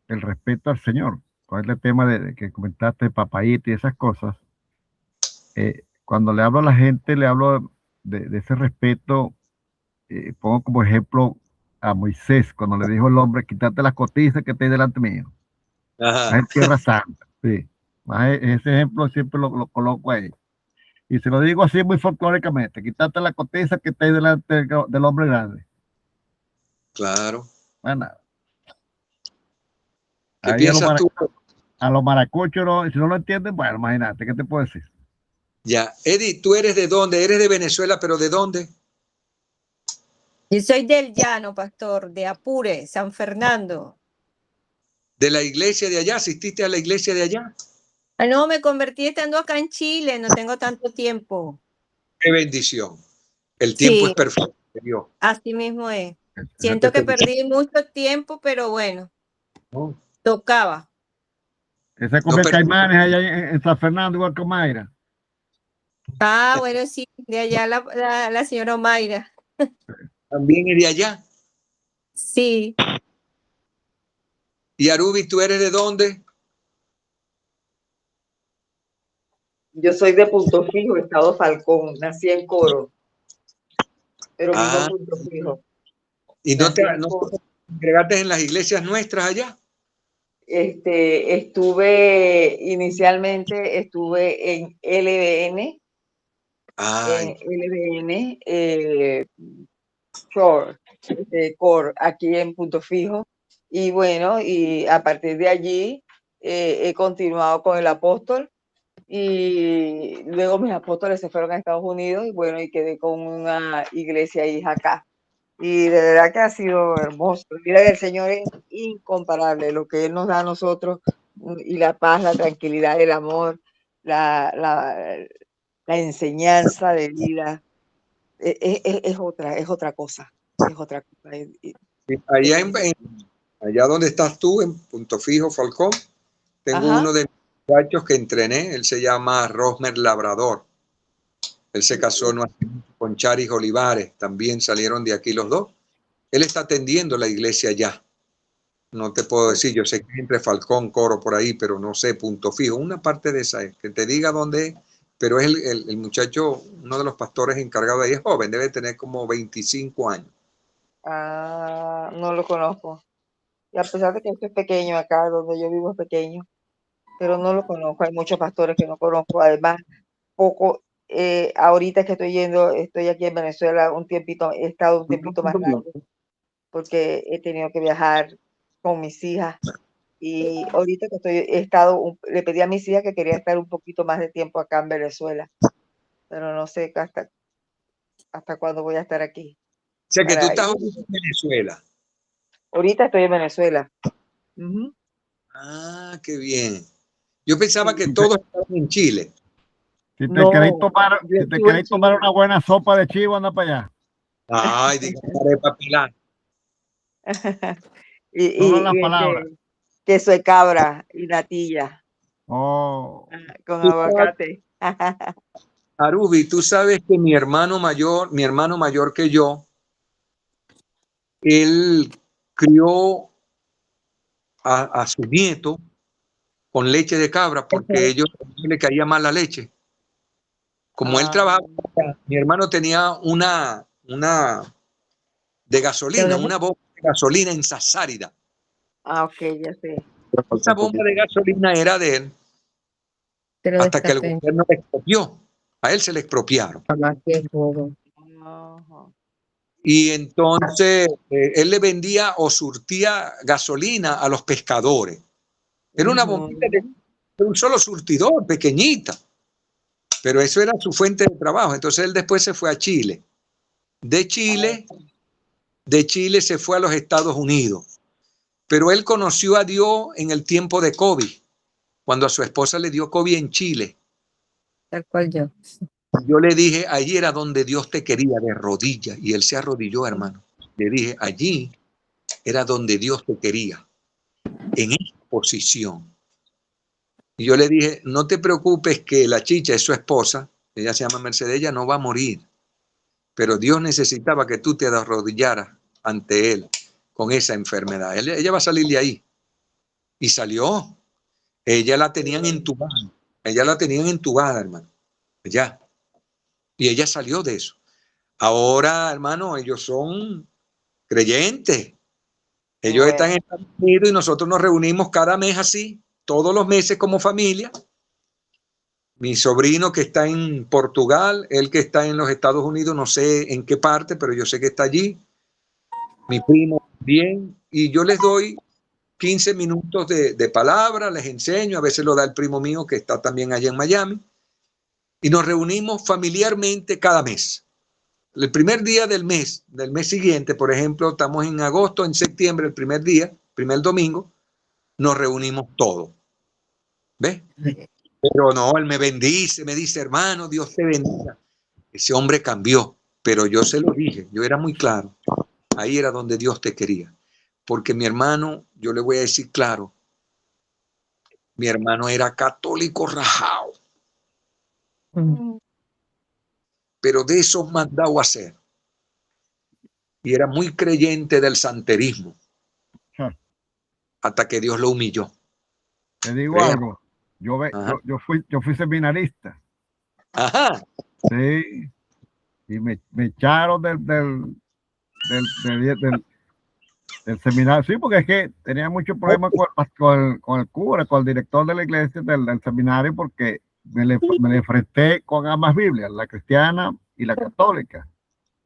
respeto al Señor. Con el tema de que comentaste, papaíta y esas cosas. Cuando le hablo a la gente, le hablo de ese respeto. Pongo como ejemplo a Moisés, cuando le dijo el hombre, quítate las cotizas que estés delante mío. Ajá. En Tierra Santa. Sí. Ese ejemplo siempre lo coloco ahí. Y se lo digo así muy folclóricamente, quítate la cotiza que estés delante del hombre grande. Claro. Bueno, ¿Qué piensas tú? A los maracuchos, si no lo entienden, bueno, imagínate, ¿qué te puedo decir? Ya, Eddie, ¿tú eres de dónde? ¿Eres de Venezuela, pero de dónde? Yo soy del Llano, pastor, de Apure, San Fernando. ¿De la iglesia de allá? ¿Asististe a la iglesia de allá? No, me convertí estando acá en Chile, no tengo tanto tiempo. Qué bendición. El tiempo es perfecto, Dios. Así mismo es. Siento que perdí mucho tiempo, pero bueno, tocaba. Esa come caimanes allá en San Fernando, igual que Mayra. Ah, bueno, sí, de allá la señora Mayra. ¿También es de allá? Sí. ¿Y Arubi, tú eres de dónde? Yo soy de Punto Fijo, Estado Falcón. Nací en Coro, pero vivo en Punto Fijo. ¿Y no te congregaste en las iglesias nuestras allá? Inicialmente estuve en LBN. Core, aquí en Punto Fijo. Y bueno, y a partir de allí he continuado con el apóstol. Y luego mis apóstoles se fueron a Estados Unidos y bueno, y quedé con una iglesia hija acá. Y de verdad que ha sido hermoso. La vida del Señor es incomparable, lo que Él nos da a nosotros, y la paz, la tranquilidad, el amor, la enseñanza de vida, es otra cosa. Es otra cosa. Allá donde estás tú, en Punto Fijo, Falcón, tengo uno de mis muchachos que entrené, él se llama Rosmer Labrador. Él se casó con Charis Olivares, también salieron de aquí los dos. Él está atendiendo la iglesia allá. No te puedo decir, yo sé que entre Falcón, Coro por ahí, pero no sé, Punto Fijo, una parte de esa es, que te diga dónde es, pero es el muchacho, uno de los pastores encargados de ahí, es joven, debe tener como 25 años. Ah, no lo conozco. Y a pesar de que esto es pequeño acá, donde yo vivo es pequeño, pero no lo conozco. Hay muchos pastores que no conozco. Además, ahorita que estoy aquí en Venezuela un tiempito, he estado un tiempito más largo, porque he tenido que viajar con mis hijas Y ahorita que le pedí a mis hijas que quería estar un poquito más de tiempo acá en Venezuela, pero no sé hasta cuándo voy a estar aquí. O sea que tú Para estás ir. en Venezuela. Ahorita estoy en Venezuela. Ah, qué bien. Yo pensaba que Sí. todos estaban en Chile. Si te No, queréis tomar, yo si te estuve en queréis tomar Chile. una buena sopa de chivo, anda para allá. Ay, diga arepa Pilar. Solo las palabras. Queso de cabra y natilla Oh, con Tú sabes, aguacate. Arubi, tú sabes que mi hermano mayor que yo, él crió a su nieto con leche de cabra porque ellos le caía mal la leche. Como él trabajaba, mi hermano tenía una de gasolina, una bomba de gasolina en Sasárida. Ok, ya sé. Esa bomba de gasolina era de él hasta que el gobierno le expropió. A él se le expropiaron. Y entonces él le vendía o surtía gasolina a los pescadores. Era una bombita de un solo surtidor, pequeñita. Pero eso era su fuente de trabajo. Entonces él después se fue a Chile. De Chile se fue a los Estados Unidos. Pero él conoció a Dios en el tiempo de COVID, cuando a su esposa le dio COVID en Chile. Tal cual yo. Yo le dije, allí era donde Dios te quería, de rodillas. Y él se arrodilló, hermano. Le dije, allí era donde Dios te quería, en esa posición. Y yo le dije, no te preocupes que la chicha es su esposa, ella se llama Mercedes, ella no va a morir. Pero Dios necesitaba que tú te arrodillaras ante Él con esa enfermedad. Ella va a salir de ahí. Y salió. Ella la tenían entubada. Ella la tenían entubada, hermano. Ya. Y ella salió de eso. Ahora, hermano, ellos son creyentes. Ellos están en Estados Unidos y nosotros nos reunimos cada mes así, todos los meses como familia. Mi sobrino que está en Portugal, él que está en los Estados Unidos, no sé en qué parte, pero yo sé que está allí. Mi primo bien, y yo les doy 15 minutos de palabra, les enseño, a veces lo da el primo mío que está también allá en Miami, y nos reunimos familiarmente cada mes. El primer día del mes siguiente, por ejemplo, estamos en agosto, en septiembre, el primer día, primer domingo, nos reunimos todos. ¿Ves? Pero no, él me bendice, me dice, hermano, Dios te bendiga. Ese hombre cambió, pero yo se lo dije, yo era muy claro. Ahí era donde Dios te quería. Porque mi hermano, yo le voy a decir claro, mi hermano era católico rajado, pero de esos mandado a hacer. Y era muy creyente del santerismo, hasta que Dios lo humilló. Te digo algo, yo fui seminarista. Ajá. Sí, y me echaron del seminario, sí, porque es que tenía muchos problemas con el cura, con el director de la iglesia del seminario, porque me le enfrenté con ambas Biblias, la cristiana y la católica.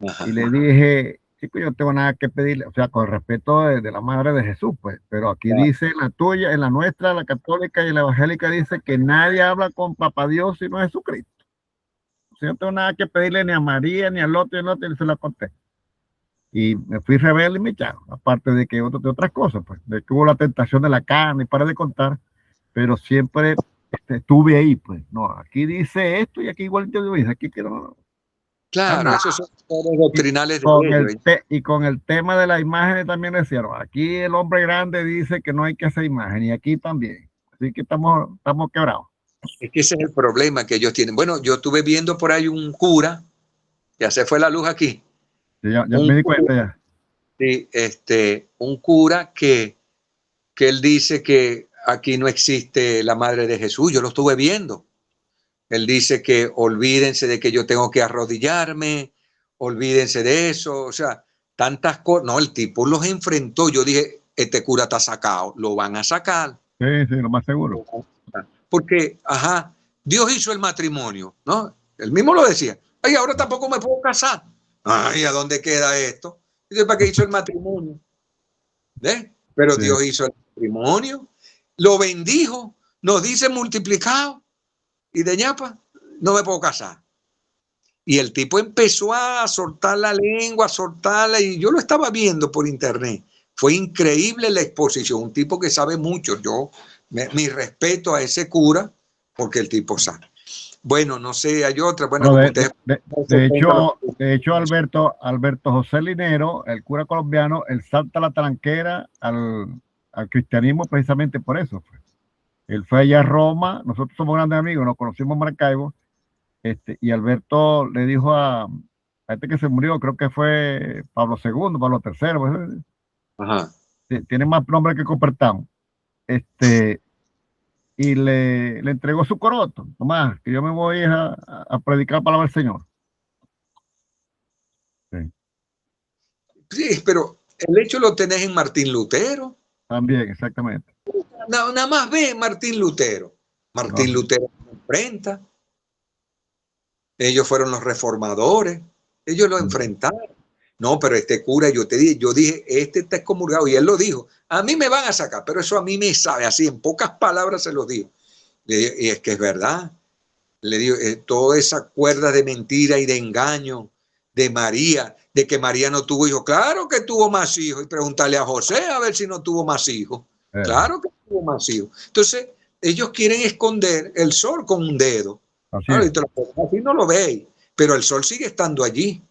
Ajá. Y le dije, chico, yo no tengo nada que pedirle, o sea, con el respeto de la madre de Jesús, pues, pero aquí dice en la tuya, en la nuestra, la católica y la evangélica, dice que nadie habla con Papá Dios sino Jesucristo. O sea, yo no tengo nada que pedirle ni a María, ni al otro, y se lo conté. Y me fui rebelde y me echaron, aparte de que de otras cosas, pues, de que hubo la tentación de la carne, y para de contar, pero siempre estuve ahí, pues, no, aquí dice esto y aquí igual te dice, aquí que no. Claro, esos son todos doctrinales de ellos. Y con el tema de las imágenes también decían, aquí el hombre grande dice que no hay que hacer imagen, y aquí también, así que estamos quebrados. Es que ese es el problema que ellos tienen. Bueno, yo estuve viendo por ahí un cura, ya se fue la luz aquí. Sí, ya me di cuenta ya. Sí, un cura que él dice que aquí no existe la madre de Jesús. Yo lo estuve viendo. Él dice que olvídense de que yo tengo que arrodillarme, olvídense de eso, o sea, tantas cosas. No, el tipo los enfrentó. Yo dije, este cura está sacado, lo van a sacar. Sí, lo más seguro. Porque, Dios hizo el matrimonio, ¿no? Él mismo lo decía. Ay, ahora tampoco me puedo casar. Ay, ¿a dónde queda esto? Dice, ¿para qué hizo el matrimonio? ¿Ves? Pero sí. Dios hizo el matrimonio. lo bendijo, nos dice multiplicado y de ñapa, no me puedo casar. Y el tipo empezó a soltar la lengua, a soltarla, y yo lo estaba viendo por internet. Fue increíble la exposición, un tipo que sabe mucho. Mi respeto a ese cura, porque el tipo sabe. Bueno, no sé, hay otra. Bueno, No, como de hecho, Alberto José Linero, el cura colombiano, él salta la tranquera al cristianismo precisamente por eso. Él fue allá a Roma, nosotros somos grandes amigos, nos conocimos en Maracaibo, y Alberto le dijo a este que se murió, creo que fue Pablo II, Pablo III, pues, Ajá. Tiene más nombre que Copertán, y le entregó su coroto. Tomás, que yo me voy a predicar la palabra del Señor. Sí, pero el hecho lo tenés en Martín Lutero. También, exactamente. Nada más ve Martín Lutero. Martín Lutero enfrenta. Ellos fueron los reformadores. Ellos lo enfrentaron. No, pero este cura, yo dije, este está excomulgado, y él lo dijo. A mí me van a sacar, pero eso a mí me sabe, así en pocas palabras se lo dijo. Y es que es verdad. Le digo, toda esa cuerda de mentira y de engaño de María, de que María no tuvo hijos. Claro que tuvo más hijos, y preguntarle a José a ver si no tuvo más hijos. Claro que tuvo más hijos. Entonces, ellos quieren esconder el sol con un dedo. Así no lo veis, pero el sol sigue estando allí.